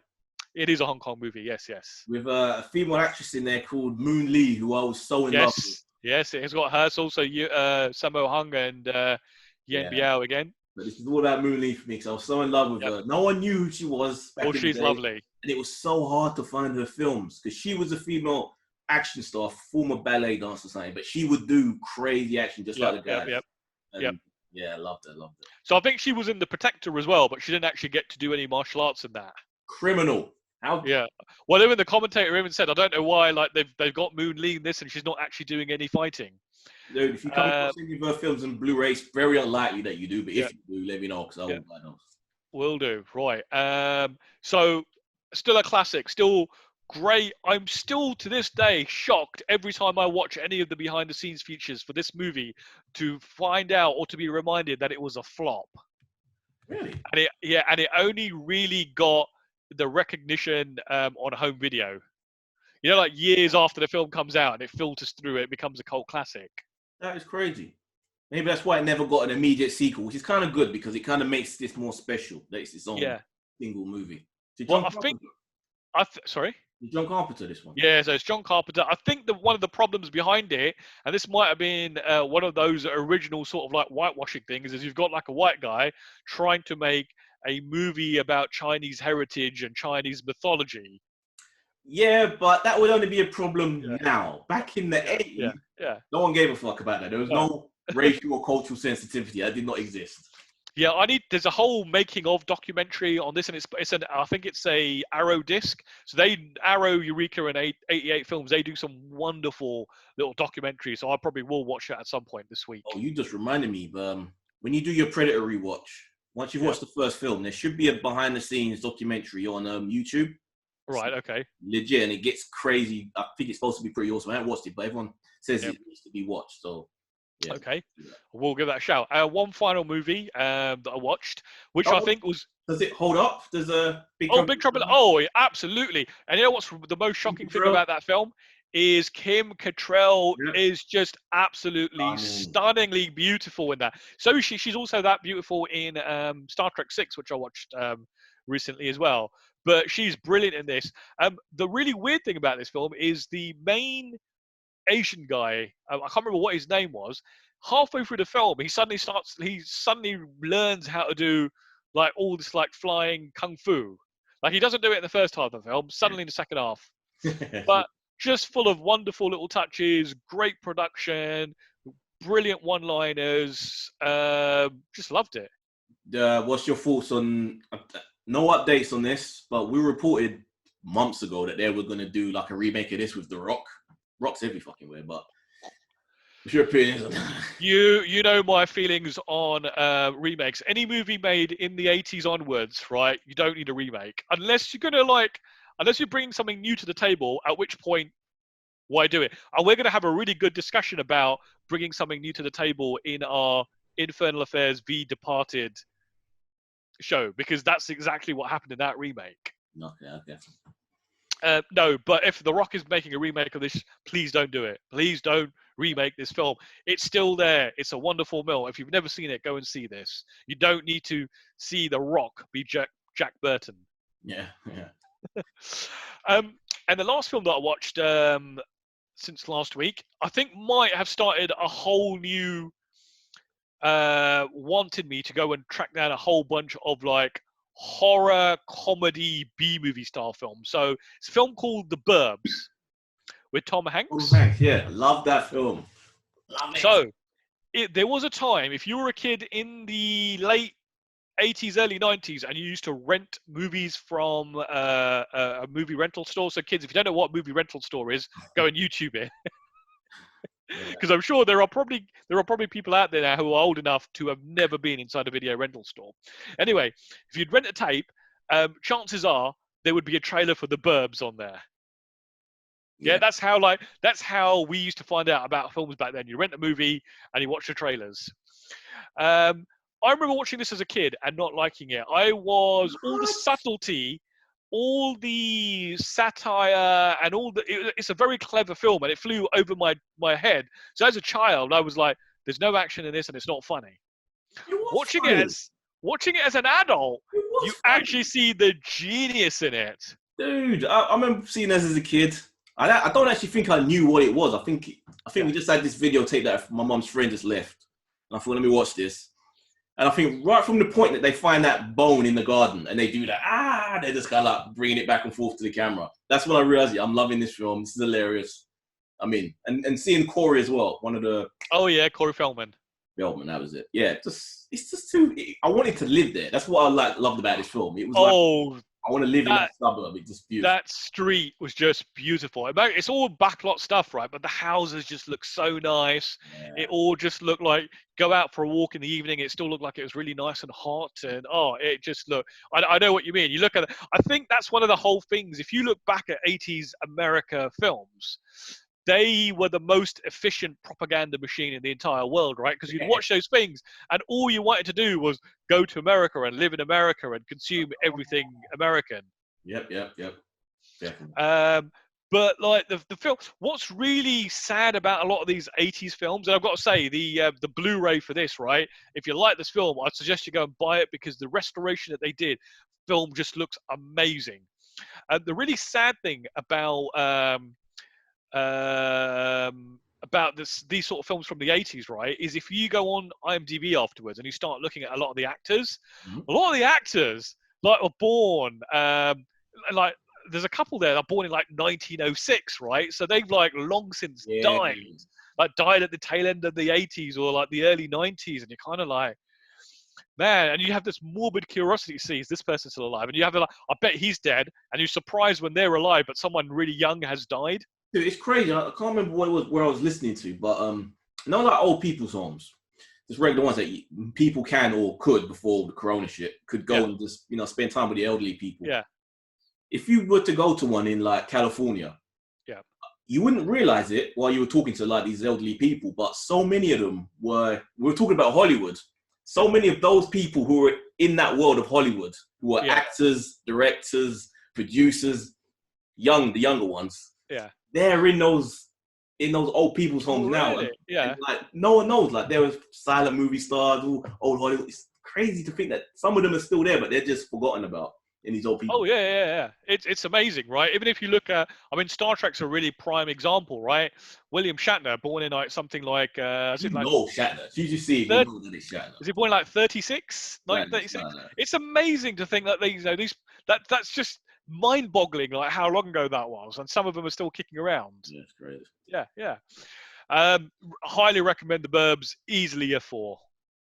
It is a Hong Kong movie, yes. With a female actress in there called Moon Lee, who I was so in love with. Yes, it has got her. It's also Sammo Hung and Yen Biao again. But this is all about Moon Lee for me because I was so in love with her. No one knew who she was. She's lovely. And it was so hard to find her films because she was a female action star, former ballet dancer or something, but she would do crazy action just like the guys. Yeah, I loved her. So I think she was in The Protector as well, but she didn't actually get to do any martial arts in that. Criminal. Yeah. Well, even the commentator even said, I don't know why, like they've got Moon Lee in this and she's not actually doing any fighting. Dude, if you come across any of her films in Blu-ray, it's very unlikely that you do, but if you do, let me know because I will buy those. Will do. Right. So still a classic, still great. I'm still to this day shocked every time I watch any of the behind the scenes features for this movie to find out or to be reminded that it was a flop. Really? And it only really got the recognition on home video. You know, like years after the film comes out and it filters through, it becomes a cult classic. That is crazy. Maybe that's why it never got an immediate sequel, which is kind of good because it kind of makes this more special. That it's its own single movie. Sorry? John Carpenter, this one. Yeah, so it's John Carpenter. I think that one of the problems behind it, and this might have been one of those original sort of like whitewashing things, is you've got like a white guy trying to make a movie about Chinese heritage and Chinese mythology. Yeah, but that would only be a problem now. Back in the 80s, no one gave a fuck about that. There was no racial or cultural sensitivity. That did not exist. Yeah, there's a whole making of documentary on this, and I think it's a Arrow disc. So Arrow, Eureka, and 88 Films, they do some wonderful little documentaries. So I probably will watch that at some point this week. Oh, you just reminded me. When you do your Predator rewatch, once you've watched the first film, there should be a behind-the-scenes documentary on YouTube. Right, okay. Legit, and it gets crazy. I think it's supposed to be pretty awesome. I haven't watched it, but everyone says it needs to be watched. So, yeah. Okay. We'll give that a shout. One final movie that I watched, which I think was... Does it hold up? Does a Big Trouble? Oh, absolutely. And you know what's the most shocking thing about that film? Is Kim Cattrall is just absolutely stunningly beautiful in that. So she's also that beautiful in Star Trek 6, which I watched recently as well. But she's brilliant in this. The really weird thing about this film is the main Asian guy, I can't remember what his name was, halfway through the film, he suddenly learns how to do like all this like flying kung fu. Like he doesn't do it in the first half of the film, suddenly in the second half. But just full of wonderful little touches, great production, brilliant one-liners. Just loved it. What's your thoughts on... No updates on this, but we reported months ago that they were going to do like a remake of this with The Rock. Rock's every fucking way, but what's your opinion on that? You know my feelings on remakes. Any movie made in the 80s onwards, right? You don't need a remake. Unless you're bringing something new to the table, at which point, why do it? And we're going to have a really good discussion about bringing something new to the table in our Infernal Affairs v Departed show, because that's exactly what happened in that remake. Okay. No, but if The Rock is making a remake of this, please don't do it. Please don't remake this film. It's still there. It's a wonderful film. If you've never seen it, go and see this. You don't need to see The Rock be Jack Burton. Yeah, yeah. And the last film that I watched since last week, I think might have started a whole new wanted me to go and track down a whole bunch of like horror comedy B movie style films. So it's a film called The Burbs with Tom Oh, Hanks. thanks. Yeah, love that film. Love it. So there was a time, if you were a kid in the late 80s, early 90s, and you used to rent movies from a movie rental store. So kids, if you don't know what movie rental store is, go and YouTube it. Yeah. Because I'm sure there are probably people out there now who are old enough to have never been inside a video rental store. Anyway, if you'd rent a tape, chances are there would be a trailer for The Burbs on there. Yeah, that's how we used to find out about films back then. You rent a movie and you watch the trailers. I remember watching this as a kid and not liking it. All the subtlety, all the satire, and it's a very clever film, and it flew over my head. So as a child, I was like, "There's no action in this, and it's not funny." It was Watching funny. it as an adult, It was you funny. actually see the genius in it. Dude, I remember seeing this as a kid. I don't actually think I knew what it was. I think we just had this videotape that my mom's friend just left. And I thought, let me watch this. And I think right from the point that they find that bone in the garden and they do that, they just kind of like bringing it back and forth to the camera. That's when I realized, I'm loving this film. This is hilarious. I mean, and seeing Corey as well, one of the... Oh yeah, Corey Feldman. Feldman, that was it. Yeah, it's just too... I wanted to live there. That's what I loved about this film. It was I want to live in that suburb. It's just beautiful. That street was just beautiful. It's all backlot stuff, right? But the houses just look so nice. Yeah. It all just looked like go out for a walk in the evening. It still looked like it was really nice and hot. And it just looked. I know what you mean. You look at it. I think that's one of the whole things. If you look back at 80s America films, they were the most efficient propaganda machine in the entire world, right? Because you'd watch those things and all you wanted to do was go to America and live in America and consume everything American. Yep. Definitely. But like the film, what's really sad about a lot of these 80s films, and I've got to say, the Blu-ray for this, right? If you like this film, I'd suggest you go and buy it because the restoration that they did, film just looks amazing. And the really sad thing about these sort of films from the 80s, right, is if you go on IMDb afterwards and you start looking at a lot of the actors, a lot of the actors like were born like there's a couple there that are born in like 1906, right? So they've like long since died, like died at the tail end of the 80s or like the early 90s, and you're kind of like, man, and you have this morbid curiosity to see, is this person still alive? And you have like, I bet he's dead, and you're surprised when they're alive, but someone really young has died. Dude, it's crazy. I can't remember where I was listening to, but not like old people's homes, just regular ones that people can or could before the corona shit could go and just spend time with the elderly people. Yeah. If you were to go to one in like California, you wouldn't realize it while you were talking to like these elderly people, but so many of them we were talking about Hollywood. So many of those people who were in that world of Hollywood, who are actors, directors, producers, the younger ones. Yeah. They're in those old people's homes now. Really? Yeah. And like no one knows. Like there was silent movie stars, old Hollywood. It's crazy to think that some of them are still there, but they're just forgotten about in these old people. Oh yeah. It's amazing, right? Even if you look at, Star Trek's a really prime example, right? William Shatner, born in like something like Shatner. You just see it, you know that it's Shatner. Is he born in like 36? 1936? It's amazing to think that that's just mind-boggling, like how long ago that was, and some of them are still kicking around. Yeah, it's great. Yeah. Highly recommend The Burbs. Easily a 4.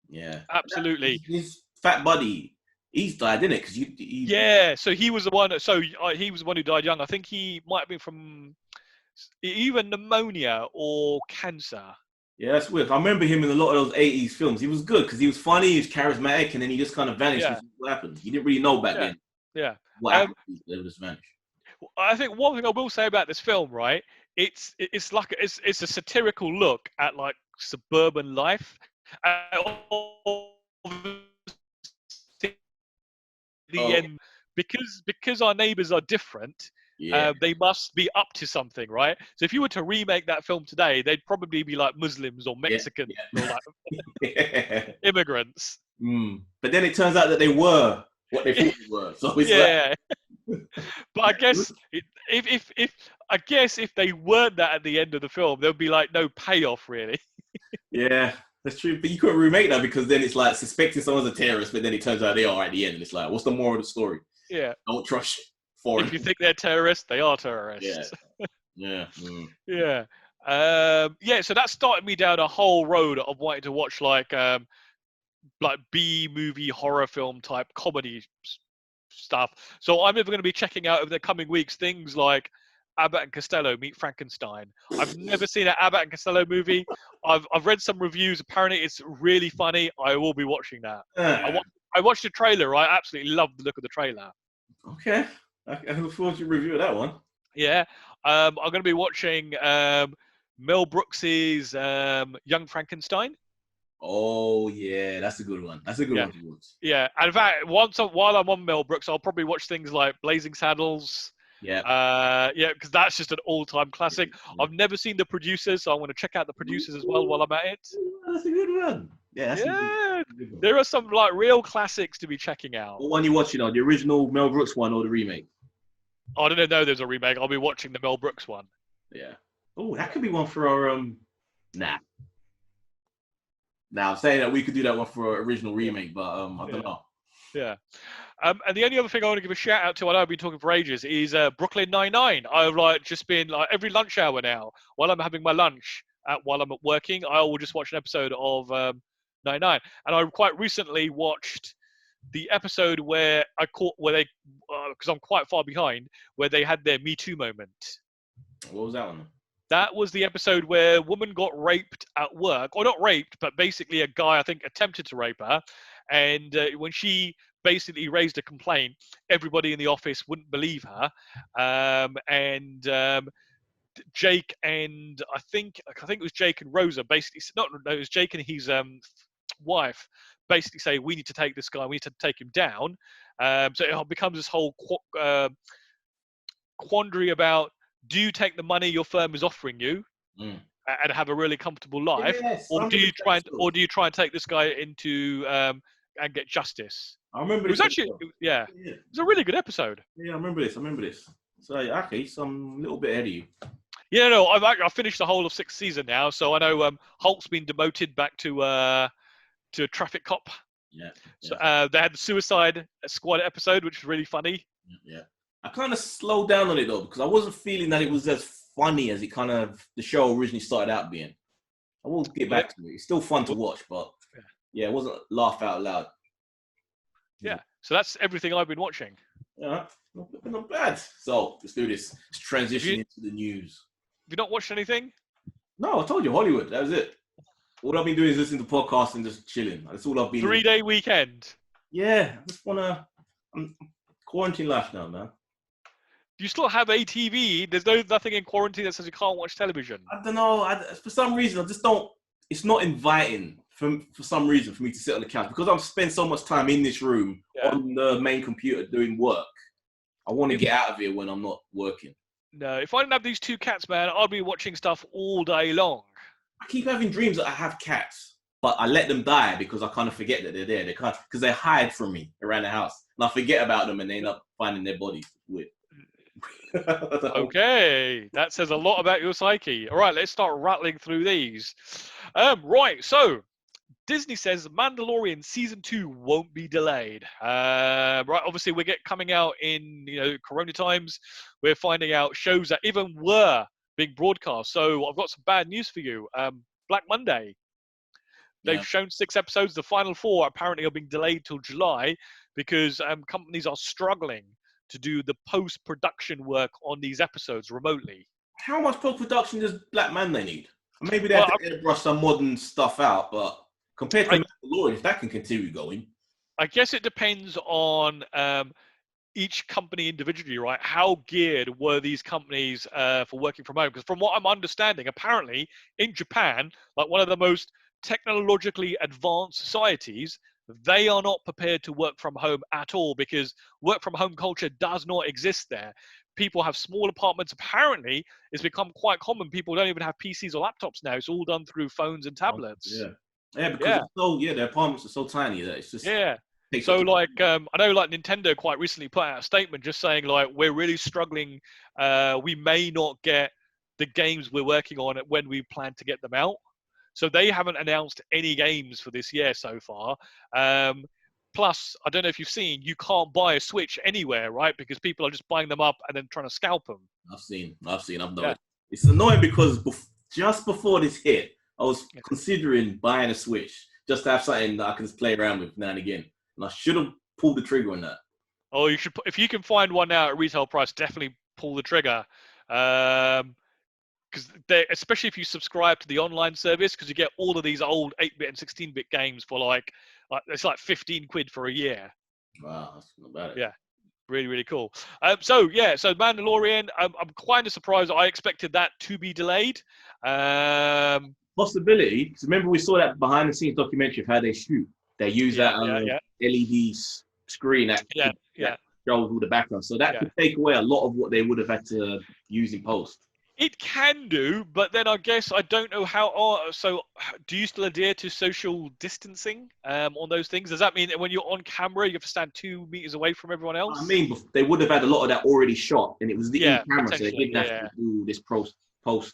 Yeah, absolutely. His fat buddy, he's died, didn't it? Because yeah. So he was the one. So he was the one who died young. I think he might have been from either pneumonia or cancer. Yeah, that's weird. I remember him in a lot of those 80s films. He was good because he was funny, he was charismatic, and then he just kind of vanished. Yeah. What happened? You didn't really know back then. Yeah. What happened? They just vanished. I think one thing I will say about this film, right? It's like it's a satirical look at like suburban life. End, because our neighbors are different. They must be up to something, right? So if you were to remake that film today, they'd probably be like Muslims or Mexicans or like immigrants. But then it turns out that they were what they thought they were. So it's Yeah. But I guess if they weren't that at the end of the film, there'd be like no payoff really. yeah, that's true. But you couldn't remake that because then it's like suspecting someone's a terrorist, but then it turns out they are at the end. And it's like, what's the moral of the story? Yeah. Don't trust foreign. If you think they're terrorists, they are Yeah, terrorists. yeah. Yeah. Yeah. So that started me down a whole road of wanting to watch like B movie horror film type comedy stuff. So I'm even going to be checking out over the coming weeks things like Abbott and Costello Meet Frankenstein. I've never seen an Abbott and Costello movie. I've read some reviews. Apparently, it's really funny. I will be watching that. I watched the trailer. I absolutely loved the look of the trailer. Okay, I look forward to your review of that one. Yeah, I'm going to be watching Mel Brooks's Young Frankenstein. Oh yeah, that's a good one. That's a good one to watch. Yeah, and in fact, while I'm on Mel Brooks, I'll probably watch things like Blazing Saddles. Yeah. Yeah, because that's just an all-time classic. Yeah. I've never seen The Producers, so I want to check out The Producers as well while I'm at it. That's a good one. Yeah, that's a good one. There are some like real classics to be checking out. What one are you watching on? The original Mel Brooks one or the remake? I don't know. There's a remake. I'll be watching the Mel Brooks one. Yeah. Oh, that could be one for our Nah. Now I'm saying that we could do that one for our original remake, but I don't know. Yeah. And the only other thing I want to give a shout out to, I know I've been talking for ages, is Brooklyn Nine-Nine. I've like just been like every lunch hour now, while I'm having my lunch, while I'm working, I will just watch an episode of Nine-Nine. And I quite recently watched the episode where they, because I'm quite far behind, where they had their Me Too moment. What was that one? That was the episode where a woman got raped at work, or not raped, but basically a guy, I think, attempted to rape her. And when she basically raised a complaint, everybody in the office wouldn't believe her. Jake and I think it was Jake and Rosa basically, it was Jake and his wife basically say, we need to take this guy, we need to take him down. So it becomes this whole quandary about, do you take the money your firm is offering you and have a really comfortable life, or do you try and take this guy into and get justice? I remember it was actually it was a really good episode. Yeah, I remember this. So okay, so I'm a little bit ahead of you. Yeah, no, I've finished the whole of 6th season now, so I know Hulk's been demoted back to a traffic cop. Yeah. So they had the Suicide Squad episode, which was really funny. Yeah. I kind of slowed down on it though, because I wasn't feeling that it was as funny as the show originally started out being. I will get back to it. It's still fun to watch, but yeah, it wasn't laugh out loud. Yeah. So that's everything I've been watching. Yeah, not bad. So let's do this. Let's transition into the news. Have you not watched anything? No, I told you, Hollywood. That was it. All I've been doing is listening to podcasts and just chilling. That's all I've been 3-day weekend. Yeah, I just I'm quarantine life now, man. Do you still have a TV? There's nothing in quarantine that says you can't watch television. I don't know. For some reason, I just don't. It's not inviting for some reason for me to sit on the couch because I've spent so much time in this room on the main computer doing work. I want to get out of here when I'm not working. No, if I didn't have these 2 cats, man, I'd be watching stuff all day long. I keep having dreams that I have cats, but I let them die because I kind of forget that they're there. They can't, because they hide from me around the house, and I forget about them, and they end up finding their bodies. Weird. Okay, that says a lot about your psyche. All right, let's start rattling through these. Right, so Disney says Mandalorian season 2 won't be delayed. Right, obviously we're coming out in Corona times. We're finding out shows that even were being broadcast. So I've got some bad news for you. Black Monday. They've shown 6 episodes. The final 4 apparently are being delayed till July because companies are struggling to do the post-production work on these episodes remotely. How much post-production does Black Monday need? Maybe they have to airbrush some modern stuff out, but compared to Mandalorian, if that can continue going. I guess it depends on each company individually, right? How geared were these companies for working from home? Because from what I'm understanding, apparently in Japan, like one of the most technologically advanced societies, they are not prepared to work from home at all because work from home culture does not exist there. People have small apartments. Apparently, it's become quite common. People don't even have PCs or laptops now. It's all done through phones and tablets. Yeah, because their apartments are so tiny that it's just Takes So up to- like I know like Nintendo quite recently put out a statement just saying like we're really struggling. We may not get the games we're working on when we plan to get them out. So they haven't announced any games for this year so far. Plus, I don't know if you've seen, you can't buy a Switch anywhere, right? Because people are just buying them up and then trying to scalp them. I've Yeah. noticed. It's annoying because just before this hit, I was considering buying a Switch just to have something that I can just play around with now and again. And I should have pulled the trigger on that. Oh, you should. If you can find one now at retail price, definitely pull the trigger. Because especially if you subscribe to the online service, because you get all of these old 8-bit and 16-bit games for like it's like 15 quid for a year. Wow, that's not bad. Yeah, really, really cool. So Mandalorian, I'm kind of surprised. I expected that to be delayed. Possibility, because remember we saw that behind the scenes documentary of how they shoot. They use that LED screen that shows all the background. So that could take away a lot of what they would have had to use in post. It can do, but then I guess I don't know how. So, do you still adhere to social distancing on those things? Does that mean that when you're on camera, you have to stand 2 meters away from everyone else? I mean, they would have had a lot of that already shot, and it was the in-camera, so they didn't have to do this post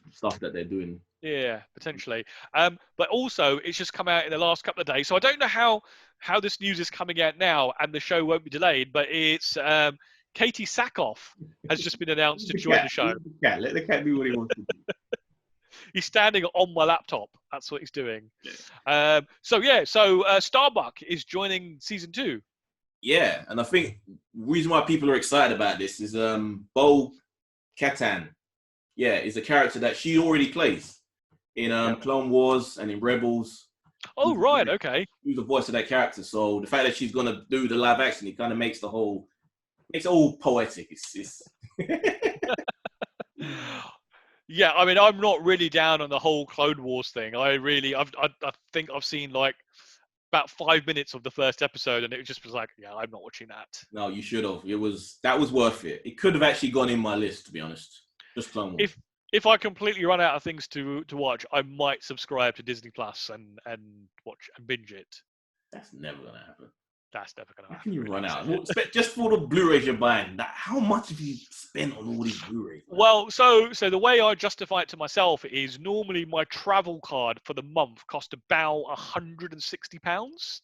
stuff that they're doing. Yeah, potentially. But also, it's just come out in the last couple of days, so I don't know how this news is coming out now, and the show won't be delayed. But it's Katie Sackhoff has just been announced to join the show. Let the cat do what he wants to do. He's standing on my laptop. That's what he's doing. Yeah. So Starbuck is joining season 2. Yeah, and I think the reason why people are excited about this is Bo Katan. Yeah, is a character that she already plays in Clone Wars and in Rebels. Oh, right, okay. Who's the voice of that character? So the fact that she's gonna do the live action, it kind of makes it all poetic. It's Yeah, I mean, I'm not really down on the whole Clone Wars thing. I think I've seen like about 5 minutes of the first episode, and it just was like, yeah, I'm not watching that. No, you should have. That was worth it. It could have actually gone in my list, to be honest. Just Clone Wars. If I completely run out of things to watch, I might subscribe to Disney Plus and watch and binge it. That's never gonna happen. That's never gonna happen. How can you run out? Just for the Blu-rays you're buying, how much have you spent on all these Blu-rays? Well, so the way I justify it to myself is normally my travel card for the month cost about £160.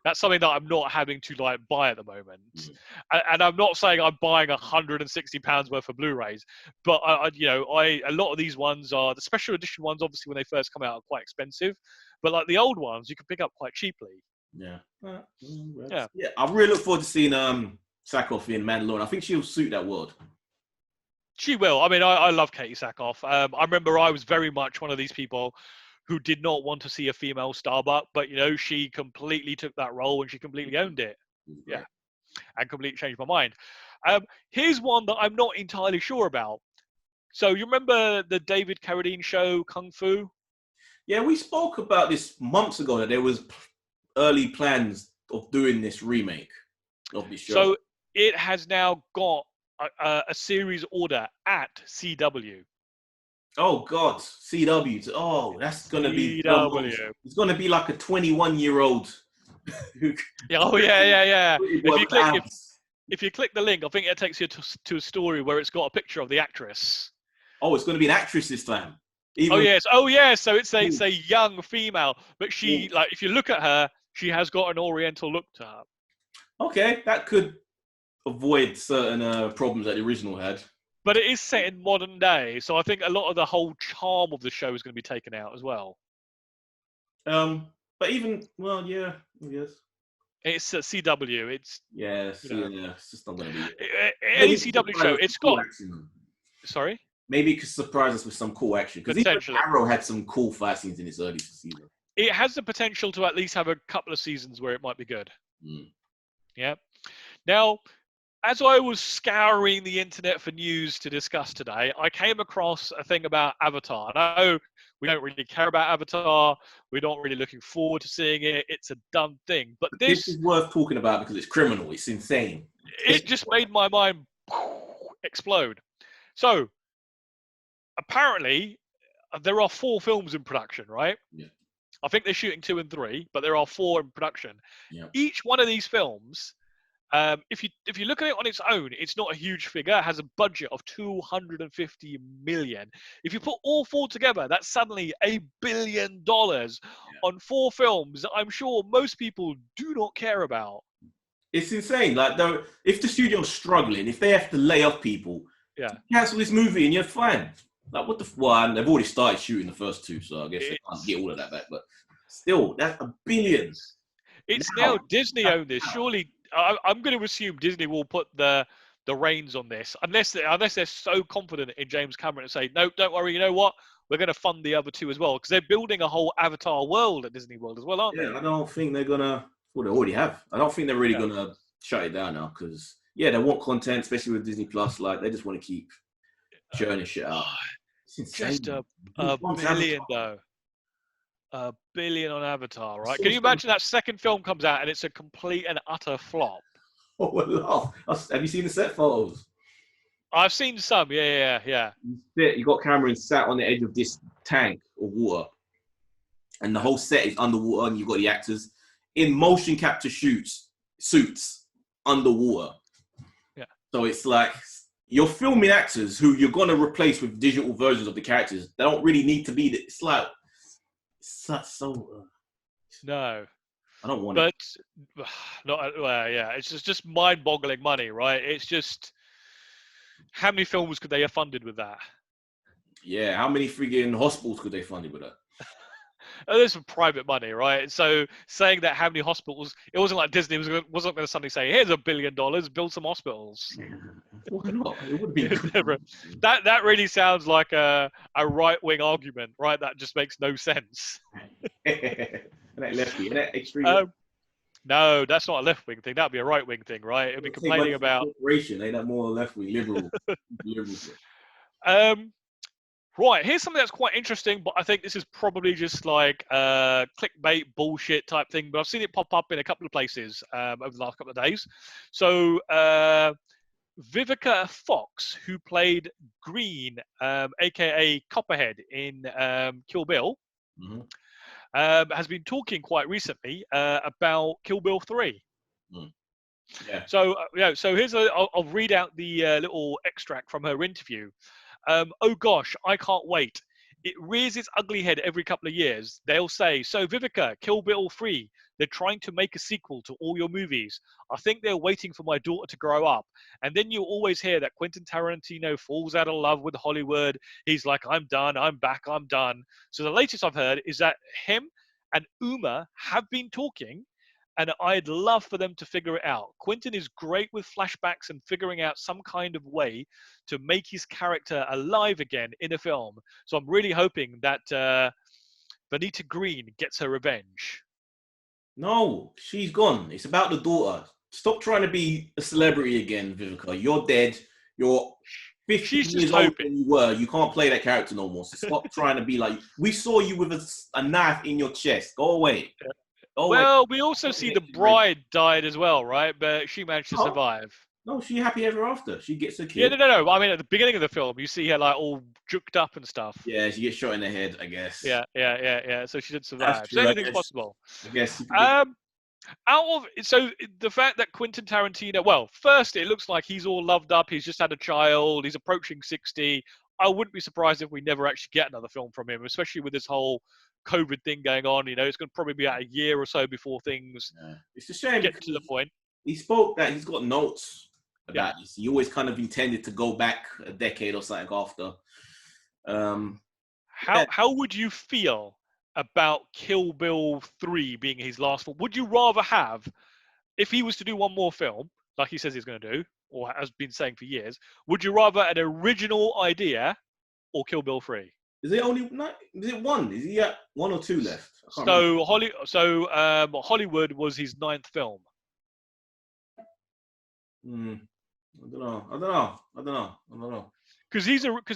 That's something that I'm not having to like buy at the moment, and I'm not saying I'm buying £160 worth of Blu-rays, but a lot of these ones are the special edition ones. Obviously, when they first come out, are quite expensive, but like the old ones, you can pick up quite cheaply. Yeah. I really look forward to seeing Sackhoff in Mandalorian. I think she'll suit that world. She will. I mean, I love Katie Sackhoff. I remember I was very much one of these people who did not want to see a female Starbuck, but she completely took that role and she completely owned it. Yeah, and completely changed my mind. Here's one that I'm not entirely sure about. So you remember the David Carradine show Kung Fu? Yeah, we spoke about this months ago that there was early plans of doing this remake of this show. So it has now got a series order at CW. Oh God, CW! Oh, that's gonna be CW. It's gonna be like a 21-year-old. Yeah. If you click the link, I think it takes you to a story where it's got a picture of the actress. Oh, it's gonna be an actress this time. Oh yes. So it's a young female, but she if you look at her, she has got an Oriental look to her. Okay, that could avoid certain problems that the original had. But it is set in modern day, so I think a lot of the whole charm of the show is going to be taken out as well. But even I guess it's a CW. It's it's just not going to be any CW show. It's got. Sorry. Maybe it could surprise us with some cool action because even Arrow had some cool fight scenes in its early season. It has the potential to at least have a couple of seasons where it might be good. Yeah. Now, as I was scouring the internet for news to discuss today, I came across a thing about Avatar. I know we don't really care about Avatar. We're not really looking forward to seeing it. It's a done thing. But this is worth talking about because it's criminal. It's insane. It just made my mind explode. So, apparently, there are 4 films in production, right? Yeah. I think they're shooting 2 and 3, but there are 4 in production. Yeah. Each one of these films, if you look at it on its own, it's not a huge figure. It has a budget of 250 million. If you put all 4 together, that's suddenly $1 billion on 4 films that I'm sure most people do not care about. It's insane. Like, though, if the studio's struggling, if they have to lay off people, Yeah, cancel this movie and you're fine. Like, what the? Well, they've already started shooting the first 2, so I guess they can't get all of that back. But still, that's $1 billion. it's now Disney owned this. Surely, I'm going to assume Disney will put the reins on this, unless they're so confident in James Cameron and say, no, don't worry. You know what? We're going to fund the other 2 as well, because they're building a whole Avatar world at Disney World as well, aren't they? I don't think they're gonna. Well, they already have. I don't think they're really gonna shut it down now, because they want content, especially with Disney Plus. Like, they just want to keep churning shit out. It's insane. Just a billion though. $1 billion on Avatar, right? Can you imagine that second film comes out and it's a complete and utter flop? Oh, well, have you seen the set photos? I've seen some, yeah. You got Cameron sat on the edge of this tank of water, and the whole set is underwater, and you've got the actors in motion capture suits underwater. Yeah. So it's like you're filming actors who you're gonna replace with digital versions of the characters. They don't really need to be. It's like so. No. I don't want it. But it's just mind-boggling money, right? It's just, how many films could they have funded with that? Yeah, how many friggin' hospitals could they fund it with that? There's some private money, right? So saying that, how many hospitals? It wasn't like Disney wasn't going to suddenly say, "Here's $1 billion, build some hospitals." Why not? It would be that really sounds like a right-wing argument, right? That just makes no sense. That lefty, that extreme. No, that's not a left-wing thing. That'd be a right-wing thing, right? It'd be complaining about corporation. Ain't that more left-wing, liberal? Right, here's something that's quite interesting, but I think this is probably just like clickbait bullshit type thing, but I've seen it pop up in a couple of places over the last couple of days. So Vivica Fox, who played Green, aka Copperhead in Kill Bill, has been talking quite recently about Kill Bill 3. Yeah. So I'll read out the little extract from her interview. Oh gosh, I can't wait. It rears its ugly head every couple of years. They'll say, so Vivica, Kill Bill 3, they're trying to make a sequel to all your movies. I think they're waiting for my daughter to grow up. And then you'll always hear that Quentin Tarantino falls out of love with Hollywood. He's like, I'm done, I'm back, I'm done. So the latest I've heard is that him and Uma have been talking, and I'd love for them to figure it out. Quentin is great with flashbacks and figuring out some kind of way to make his character alive again in a film. So I'm really hoping that Vanita Green gets her revenge. No, she's gone. It's about the daughter. Stop trying to be a celebrity again, Vivica. You're dead. You're 50 years older than you were. You can't play that character no more. So stop trying to be like, we saw you with a knife in your chest. Go away. Yeah. Well, we also see the bride died as well, right? But she managed to survive. No, she happy ever after. She gets a kid. Yeah, no. I mean, at the beginning of the film, you see her like all juked up and stuff. Yeah, she gets shot in the head, I guess. Yeah. So she did survive. So anything's possible. I guess. So the fact that Quentin Tarantino, well, first it looks like he's all loved up. He's just had a child. He's approaching 60. I wouldn't be surprised if we never actually get another film from him, especially with this whole COVID thing going on. You know, it's going to probably be about a year or so before things it's a shame get to the point. He spoke that he's got notes about this. He always kind of intended to go back a decade or something after. How would you feel about Kill Bill 3 being his last film? Would you rather have, if he was to do one more film, like he says he's going to do, or has been saying for years, would you rather an original idea or Kill Bill 3? Is it one? Is he at 1 or 2 left? So Hollywood was his 9th film. I don't know. Because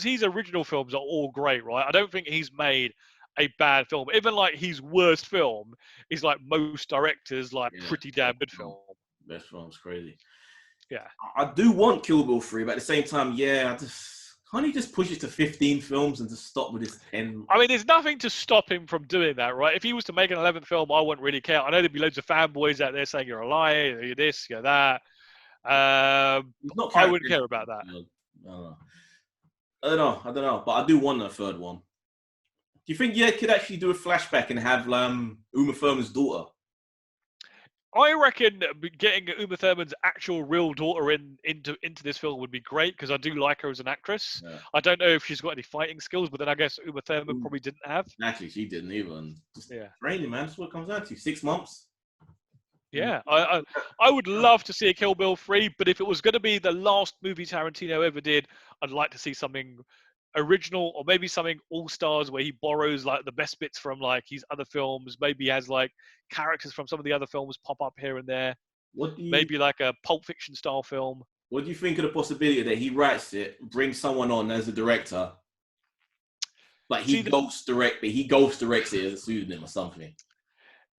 his original films are all great, right? I don't think he's made a bad film. Even like his worst film is like most directors pretty damn good film. Best film's crazy. Yeah. I do want Kill Bill 3, but at the same time, I just Can't he just push it to 15 films and just stop with this 10? I mean, there's nothing to stop him from doing that, right? If he was to make an 11th film, I wouldn't really care. I know there'd be loads of fanboys out there saying you're a liar, you're this, you're that. He's not I wouldn't care about that. I don't know, but I do want a third one. Do you think could actually do a flashback and have Uma Thurman's daughter? I reckon getting Uma Thurman's actual real daughter into this film would be great because I do like her as an actress. Yeah. I don't know if she's got any fighting skills, but then I guess Uma Thurman probably didn't have. Actually, she didn't even. Yeah, training, man. That's what it comes down to. 6 months. Yeah, I would love to see a Kill Bill 3, but if it was going to be the last movie Tarantino ever did, I'd like to see something original or maybe something all-stars where he borrows like the best bits from like his other films, maybe has like characters from some of the other films pop up here and there. Maybe like a Pulp Fiction style film. What do you think of the possibility that he writes it, brings someone on as a director, but he ghost directs it as a pseudonym or something?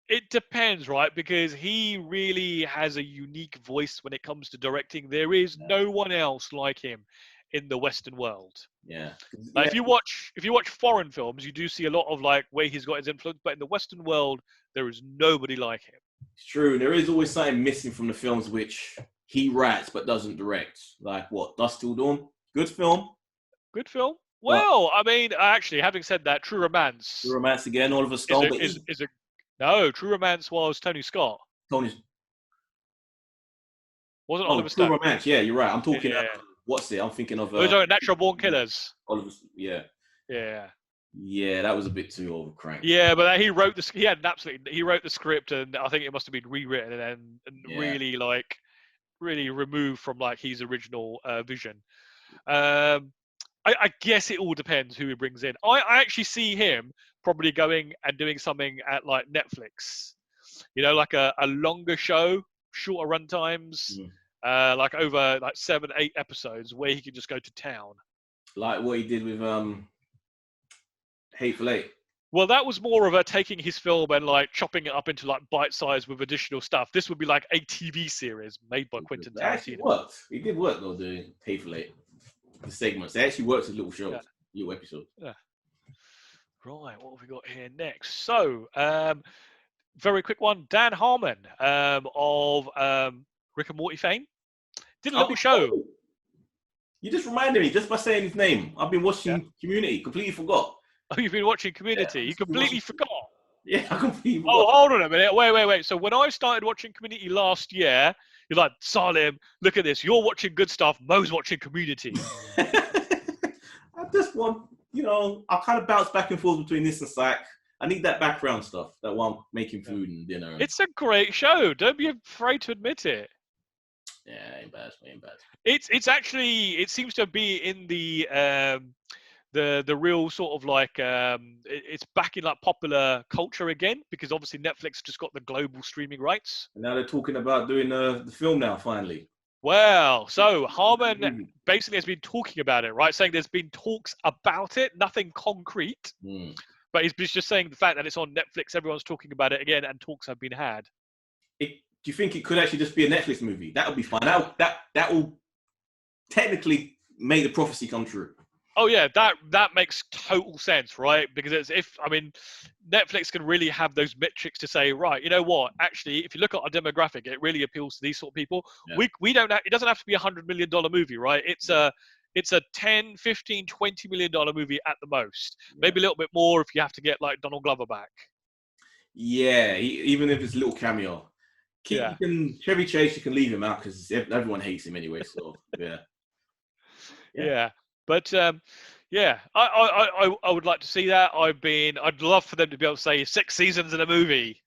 It depends, right? Because he really has a unique voice when it comes to directing. There is no one else like him in the Western world. Yeah. If you watch foreign films, you do see a lot of like where he's got his influence, but in the Western world, there is nobody like him. It's true. There is always something missing from the films which he writes but doesn't direct. Like what? Dusk Till Dawn? Good film. Good film. Well, I mean, actually, having said that, True Romance. True Romance again, Oliver Stone. No, True Romance was Tony Scott. Wasn't Oliver Stone. True Romance, yeah, you're right. I'm talking what's it? I'm thinking of Natural Born Killers. Oliver, yeah. Yeah, that was a bit too overcranked. Yeah, but he wrote the he wrote the script, and I think it must have been rewritten and really removed from like his original vision. I guess it all depends who he brings in. I actually see him probably going and doing something at like Netflix, like a longer show, shorter run times, like over like 7-8 episodes where he can just go to town. Like what he did with Hateful Eight. Well, that was more of a taking his film and like chopping it up into like bite size with additional stuff. This would be like a TV series made by Quentin Tarantino. Actually worked. He did work though doing Hateful Eight. The segments. They actually works as little shows, little episodes. Yeah. Right, what have we got here next? So, very quick one. Dan Harmon of Rick and Morty fame did a little show. You just reminded me just by saying his name. I've been watching Community. Completely forgot. Oh, you've been watching Community. You completely forgot. Yeah, I completely forgot. Oh, hold on a minute. Wait. So when I started watching Community last year, you're like, Salim, look at this. You're watching good stuff. Mo's watching Community. I just want, I kind of bounce back and forth between this and Psych. I need that background stuff, that one making food and dinner. It's a great show. Don't be afraid to admit it. Yeah, ain't bad. It's actually, it seems to be in the real sort of like it's back in like popular culture again because obviously Netflix just got the global streaming rights. And now they're talking about doing the film now finally. Well, so Harmon basically has been talking about it, right? Saying there's been talks about it, nothing concrete. But he's just saying the fact that it's on Netflix, everyone's talking about it again, and talks have been had. Do you think it could actually just be a Netflix movie? That would be fine. That will technically make the prophecy come true. Oh yeah, that makes total sense, right? Because Netflix can really have those metrics to say, right, you know what? Actually, if you look at our demographic, it really appeals to these sort of people. Yeah. We don't. It doesn't have to be $100 million movie, right? It's a 10, 15, $20 million movie at the most. Yeah. Maybe a little bit more if you have to get like Donald Glover back. Yeah, even if it's a little cameo. Chevy Chase, you can leave him out because everyone hates him anyway. So yeah. But I would like to see that. I'd love for them to be able to say 6 seasons in a movie.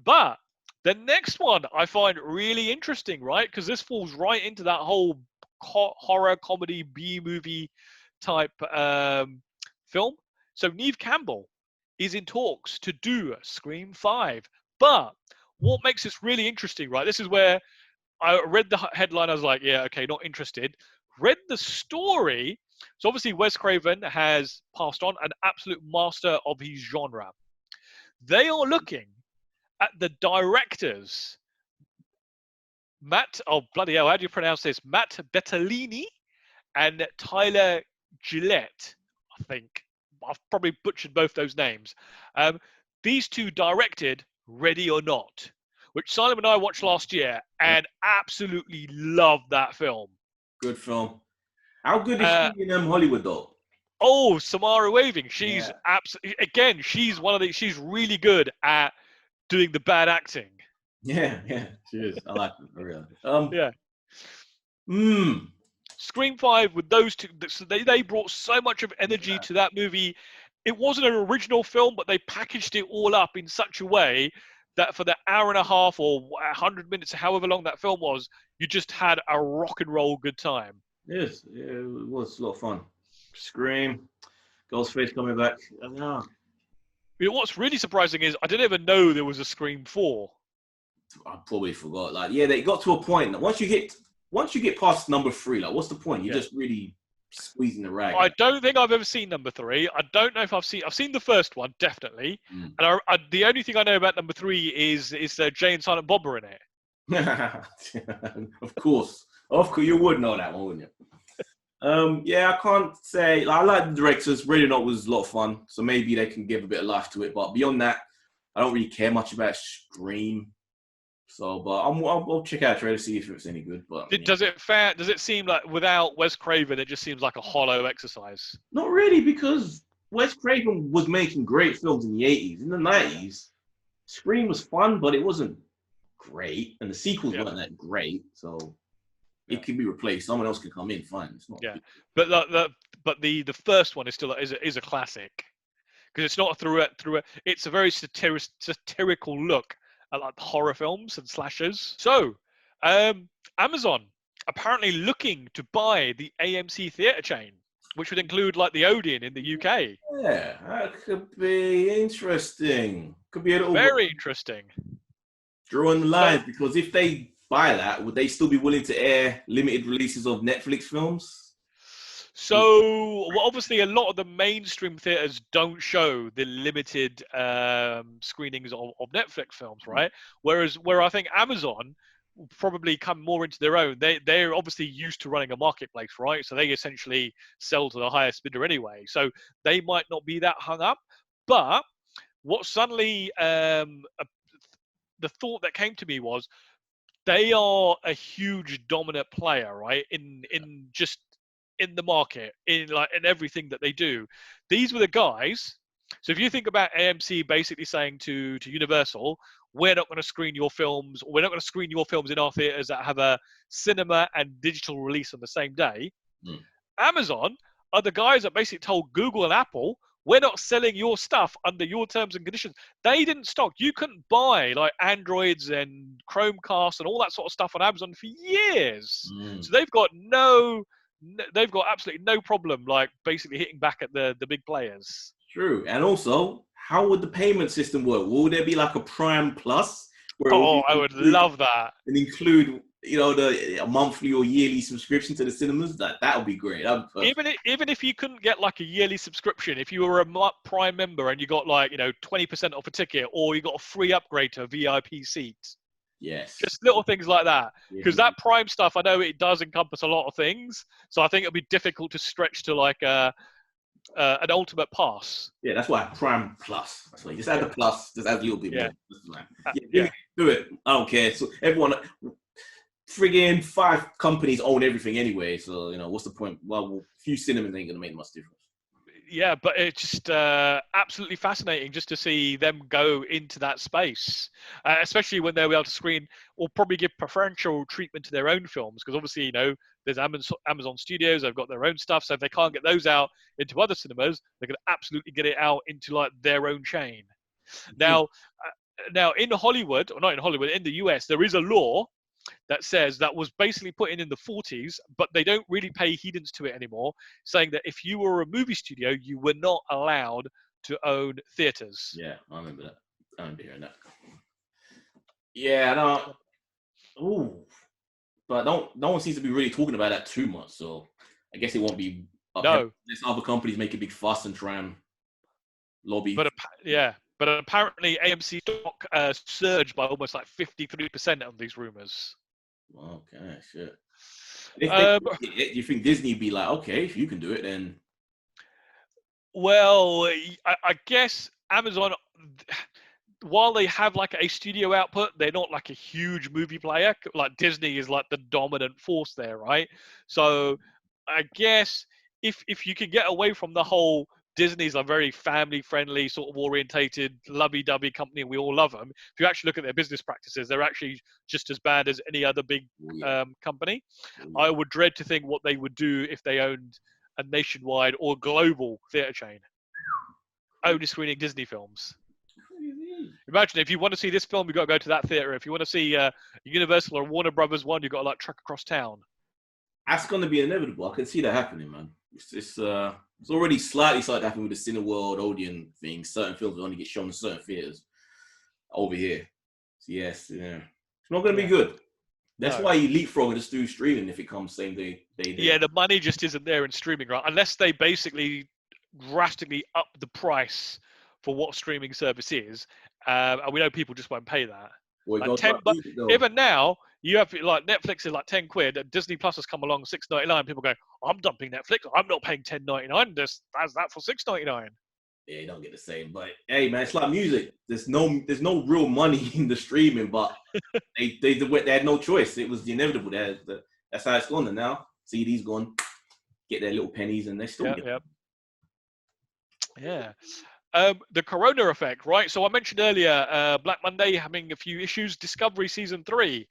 But the next one I find really interesting, right? Because this falls right into that whole horror comedy B-movie type film. So Neve Campbell is in talks to do Scream 5. But what makes this really interesting, right? This is where I read the headline. I was like, yeah, okay, not interested. Read the story. So obviously Wes Craven has passed on, an absolute master of his genre. They are looking at the directors, Matt, oh bloody hell, how do you pronounce this? Matt Bettolini and Tyler Gillette, I think. I've probably butchered both those names. These two directed Ready or Not, which Simon and I watched last year and absolutely loved that film. Good film. How good is she in Hollywood though? Oh, Samara Weaving. She's Yeah. absolutely, again, she's she's really good at doing the bad acting. Yeah, she is. I like it for real. Yeah. Mm, Scream 5 with those two, so they brought so much of energy to that movie. It wasn't an original film, but they packaged it all up in such a way that for the hour and a half or 100 minutes, however long that film was, you just had a rock and roll good time. yes, yeah, it was a lot of fun. Scream, Ghostface coming back. Yeah. You know, what's really surprising is I didn't even know there was a Scream 4. I probably forgot. Like, yeah, they got to a point that once you get past number 3, like, what's the point? You're just really squeezing the rag. I don't think I've ever seen number 3. I don't know if I've seen the first one, definitely. And the only thing I know about number 3 is Jay and Silent Bob are in it. Of course, you would know that one, wouldn't you? Yeah, I can't say. I like the directors. Ready or Not was a lot of fun, so maybe they can give a bit of life to it. But beyond that, I don't really care much about Scream. So, but I'll check out a trailer to see if it's any good. But does it seem like without Wes Craven, it just seems like a hollow exercise? Not really, because Wes Craven was making great films in the 80s. In the 90s, Scream was fun, but it wasn't great, and the sequels weren't that great. So it can be replaced. Someone else can come in. Fine, it's not. But the first one is still is a classic because it's not through it. It's a very satirical look at like horror films and slashers. So, Amazon apparently looking to buy the AMC theater chain, which would include like the Odeon in the UK. Yeah, that could be interesting. Could be a little very interesting. Drawing the lines, because if they buy that, would they still be willing to air limited releases of Netflix films? So, well, obviously, a lot of the mainstream theaters don't show the limited screenings of Netflix films, right? Where I think Amazon will probably come more into their own. They're obviously used to running a marketplace, right? So they essentially sell to the highest bidder anyway. So they might not be that hung up. But what suddenly the thought that came to me was they are a huge dominant player, right? In the market, in everything that they do. These were the guys. So if you think about AMC basically saying to Universal, we're not going to screen your films, or we're not going to screen your films in our theaters that have a cinema and digital release on the same day. Amazon are the guys that basically told Google and Apple, we're not selling your stuff under your terms and conditions. They didn't stock. You couldn't buy like Androids and Chromecast and all that sort of stuff on Amazon for years. So they've got absolutely no problem like basically hitting back at the big players. True. And also, how would the payment system work? Will there be like a Prime Plus? I would love that. And include, a monthly or yearly subscription to the cinemas? That would be great. Even if you couldn't get like a yearly subscription, if you were a Prime member and you got like 20% off a ticket, or you got a free upgrade to a VIP seat. Yes. Just little things like that. Because that Prime stuff, I know it does encompass a lot of things. So I think it'll be difficult to stretch to like an ultimate pass. Yeah, that's why Prime Plus. That's why you just add the plus, just add a little bit more. Do it. I don't care. So everyone, friggin' 5 companies own everything anyway. So, what's the point? Well, a few cinemas ain't going to make much difference. Yeah, but it's just absolutely fascinating just to see them go into that space, especially when they'll be able to screen or probably give preferential treatment to their own films. Because obviously, there's Amazon Studios, they've got their own stuff. So if they can't get those out into other cinemas, they can absolutely get it out into like their own chain. Now in Hollywood, or not in Hollywood, in the US, there is a law that says that was basically put in the 40s, but they don't really pay heedance to it anymore, saying that if you were a movie studio, you were not allowed to own theaters. Yeah, I remember that. I remember hearing that. Yeah, no. But no one seems to be really talking about that too much, so I guess it won't be no. There's other companies make a big fuss and try and lobby. But apparently AMC stock surged by almost like 53% on these rumors. Okay, shit. If they Um, do you think Disney be like, okay, if you can do it, then well, I guess Amazon, while they have like a studio output, they're not like a huge movie player. Like Disney is like the dominant force there, right? So I guess if you can get away from the whole Disney's a very family friendly sort of orientated lovey dovey company and we all love them. If you actually look at their business practices, they're actually just as bad as any other big oh, yeah, company. oh, I yeah. would dread to think what they would do if they owned a nationwide or global theatre chain only screening Disney films. Crazy. Imagine if you want to see this film, you got to go to that theater. If you want to see Universal or Warner Brothers one, you got to like trek across town. That's gonna be inevitable. I can see that happening, man. It's already slightly started happening with the Cineworld Odeon thing. Certain films will only get shown in certain theaters over here. So yes, yeah, it's not gonna be good. That's No. why you leapfrog and just do streaming if it comes same day. Yeah, the money just isn't there in streaming, right? Unless they basically drastically up the price for what streaming service is, and we know people just won't pay that. Well, it Like goes 10, back but music though. even now you have like Netflix is like 10 quid, and Disney Plus has come along $6.99. People go, I'm dumping Netflix. I'm not paying $10.99. That's that for $6.99. Yeah, you don't get the same. But hey, man, it's like music. There's no real money in the streaming, but they had no choice. It was the inevitable. That's how it's gone. And now CD's gone, get their little pennies, and they still get. Yeah. The Corona effect, right? So I mentioned earlier, Black Monday having a few issues. Discovery season 3.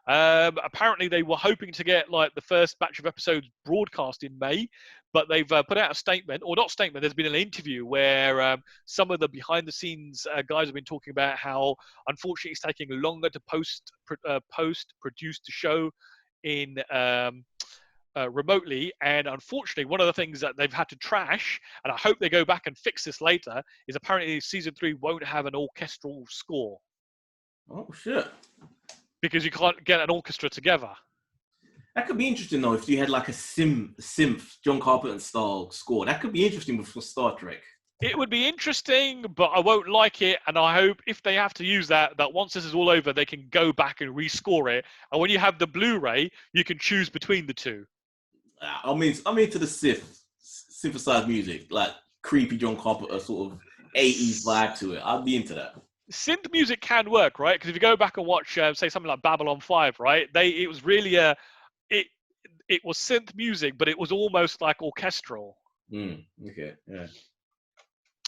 Apparently they were hoping to get like the first batch of episodes broadcast in May, but they've put out a statement, or not statement. There's been an interview where some of the behind-the-scenes guys have been talking about how unfortunately it's taking longer to post produce the show in. Remotely, and unfortunately one of the things that they've had to trash, and I hope they go back and fix this later, is apparently season 3 won't have an orchestral score Oh shit! because you can't get an orchestra together. That could be interesting though if you had like a synth John Carpenter style score. That could be interesting for Star Trek. It would be interesting, but I won't like it, and I hope if they have to use that once this is all over they can go back and rescore it, and when you have the Blu-ray you can choose between the two. I'm into the synthesized music, like creepy John Carpenter sort of 80s vibe to it. I'd be into that. Synth music can work, right? Because if you go back and watch, say something like Babylon 5, right? It was really it was synth music, but it was almost like orchestral. Okay, yeah.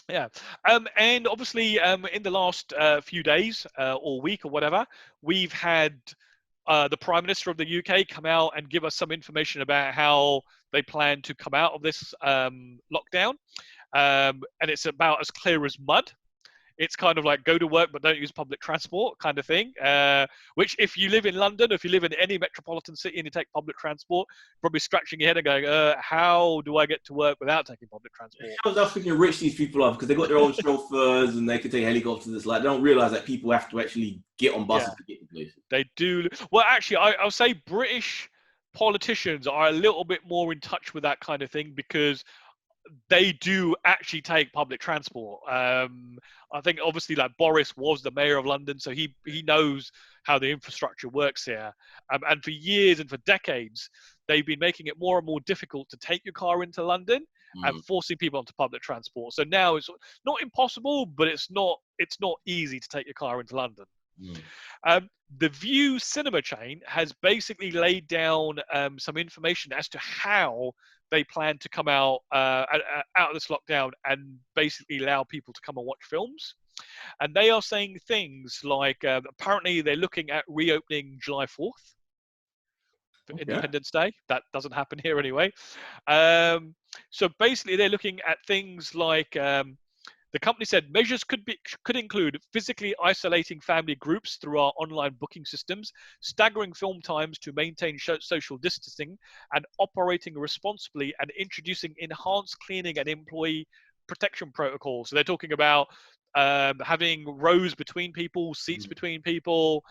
Yeah, and obviously, in the last few days or week or whatever, we've had the Prime Minister of the UK come out and give us some information about how they plan to come out of this lockdown, and it's about as clear as mud. It's kind of like go to work but don't use public transport kind of thing. Which, if you live in London, if you live in any metropolitan city and you take public transport, probably scratching your head and going, how do I get to work without taking public transport? How freaking rich these people are because they got their own chauffeurs and they can take helicopters. It's like they don't realize that people have to actually get on buses to get to places. They do. Well, actually, I'll say British politicians are a little bit more in touch with that kind of thing because they do actually take public transport. I think obviously like Boris was the mayor of London, so he knows how the infrastructure works here. And for years and for decades, they've been making it more and more difficult to take your car into London and forcing people onto public transport. So now it's not impossible, but it's not easy to take your car into London. The View cinema chain has basically laid down some information as to how they plan to come out of this lockdown and basically allow people to come and watch films. And they are saying things like apparently they're looking at reopening July 4th for Independence Day. That doesn't happen here anyway. So basically they're looking at things like the company said measures could include physically isolating family groups through our online booking systems, staggering film times to maintain social distancing, and operating responsibly and introducing enhanced cleaning and employee protection protocols. So they're talking about having rows between people, seats between people,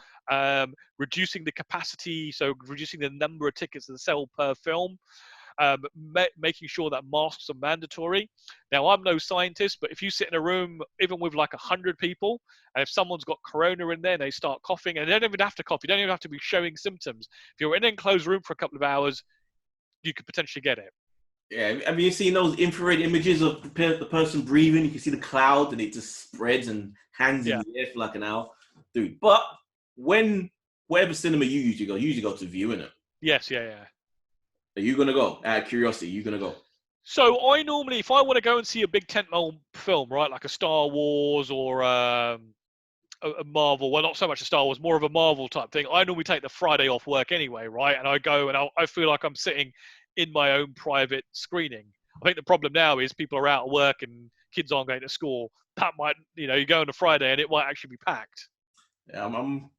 reducing the capacity, so reducing the number of tickets that sell per film. Making sure that masks are mandatory. Now, I'm no scientist, but if you sit in a room, even with like 100 people, and if someone's got corona in there and they start coughing, and they don't even have to cough, you don't even have to be showing symptoms. If you're in an enclosed room for a couple of hours, you could potentially get it. Yeah, have you seen those infrared images of the person breathing? You can see the cloud and it just spreads and hangs in the air for like an hour. Dude, but whatever cinema you usually go to view, innit? Yes, yeah. Are you going to go? Out of curiosity, you going to go? So I normally, if I want to go and see a big tentpole film, right, like a Star Wars or a Marvel, well, not so much a Star Wars, more of a Marvel type thing, I normally take the Friday off work anyway, right? And I go and I feel like I'm sitting in my own private screening. I think the problem now is people are out of work and kids aren't going to school. That might, you go on a Friday and it might actually be packed. Yeah, I'm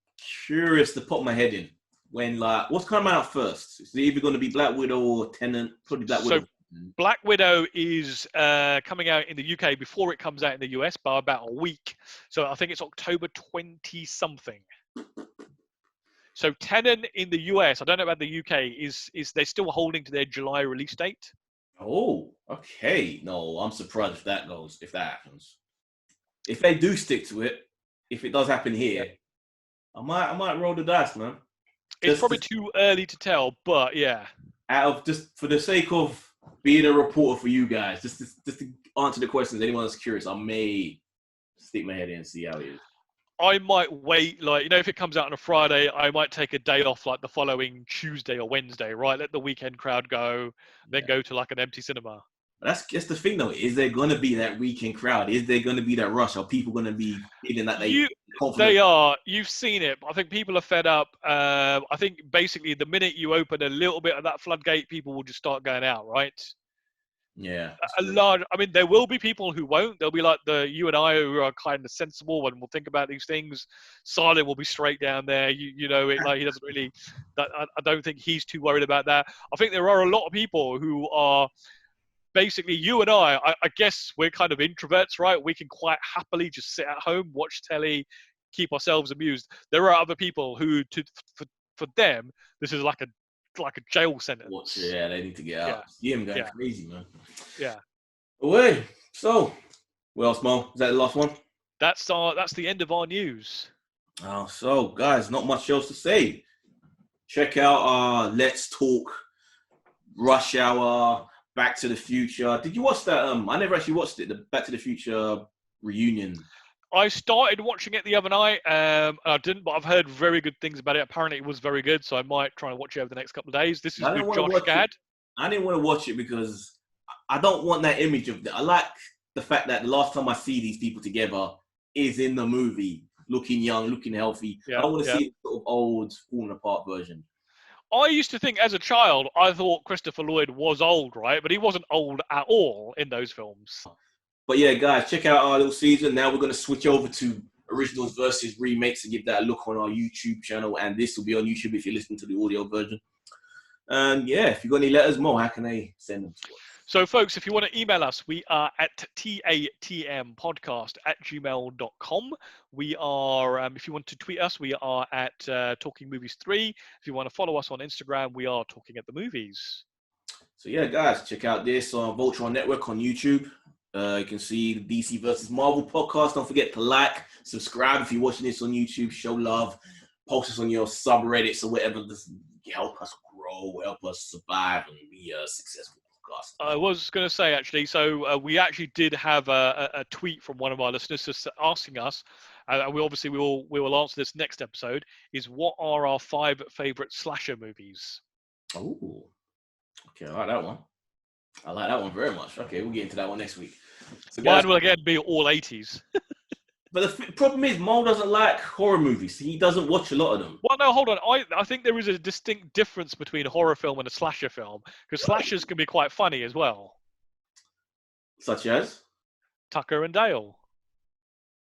curious to put my head in. When, like, what's coming out first? Is it either going to be Black Widow or Tenet? Probably Black Widow. Black Widow is coming out in the UK before it comes out in the US by about a week. So I think it's October 20-something. So Tenet in the US, I don't know about the UK, is they're still holding to their July release date. Oh, okay. No, I'm surprised if that happens. If they do stick to it, if it does happen here, I might roll the dice, man. It's probably too early to tell, but yeah. Out of just for the sake of being a reporter for you guys, just to answer the questions, anyone that's curious, I may stick my head in and see how it is. I might wait, if it comes out on a Friday, I might take a day off, like the following Tuesday or Wednesday, right? Let the weekend crowd go, then go to like an empty cinema. That's the thing, though. Is there going to be that weekend crowd? Is there going to be that rush? Are people going to be feeling that they are? You've seen it. I think people are fed up. I think basically the minute you open a little bit of that floodgate, people will just start going out, right? Yeah. There will be people who won't. There'll be like you and I who are kind of sensible and will think about these things. Silent will be straight down there. He doesn't really. I don't think he's too worried about that. I think there are a lot of people who are. Basically, you and I guess we're kind of introverts, right? We can quite happily just sit at home, watch telly, keep ourselves amused. There are other people who, for them, this is like a jail sentence. Yeah, they need to get out. Yeah, I'm going crazy, man. Yeah. Away. So, what else, Mo? Is that the last one? That's the end of our news. Oh, so guys, not much else to say. Check out our Let's Talk Rush Hour. Back to the Future. Did you watch that? I never actually watched it. The Back to the Future reunion. I started watching it the other night. I didn't, but I've heard very good things about it. Apparently, it was very good, so I might try and watch it over the next couple of days. This is with Josh Gad. I didn't want to watch it because I don't want that image of. I like the fact that the last time I see these people together is in the movie, looking young, looking healthy. I don't want to see the sort of old, falling apart version. I used to think as a child, I thought Christopher Lloyd was old, right? But he wasn't old at all in those films. But yeah, guys, check out our little season. Now we're going to switch over to originals versus remakes and give that a look on our YouTube channel. And this will be on YouTube if you're listening to the audio version. And yeah, if you've got any letters, Mo, how can they send them to us? So, folks, if you want to email us, we are at tatmpodcast@gmail.com. We are, if you want to tweet us, we are at Talking Movies 3. If you want to follow us on Instagram, we are Talking at the Movies. So, yeah, guys, check out this on Voltron Network on YouTube. You can see the DC versus Marvel podcast. Don't forget to like, subscribe if you're watching this on YouTube. Show love. Post us on your subreddits or whatever. Just help us grow, help us survive and be successful. I was going to say, actually, so we actually did have a tweet from one of our listeners just asking us, and we will answer this next episode, is what are our 5 favorite slasher movies? Oh, okay, I like that one. I like that one very much. Okay, we'll get into that one next week. So guys, mine will again be all 80s. But the problem is, Mo doesn't like horror movies. He doesn't watch a lot of them. Well, no, hold on. I think there is a distinct difference between a horror film and a slasher film, because slashers can be quite funny as well. Such as? Tucker and Dale.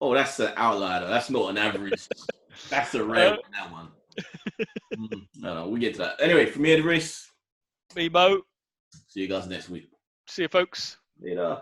Oh, that's an outlier, though. That's not an average. That's a rare one, that one. No, we'll get to that. Anyway, from me, Reese. Me, Mo. See you guys next week. See you, folks. Later.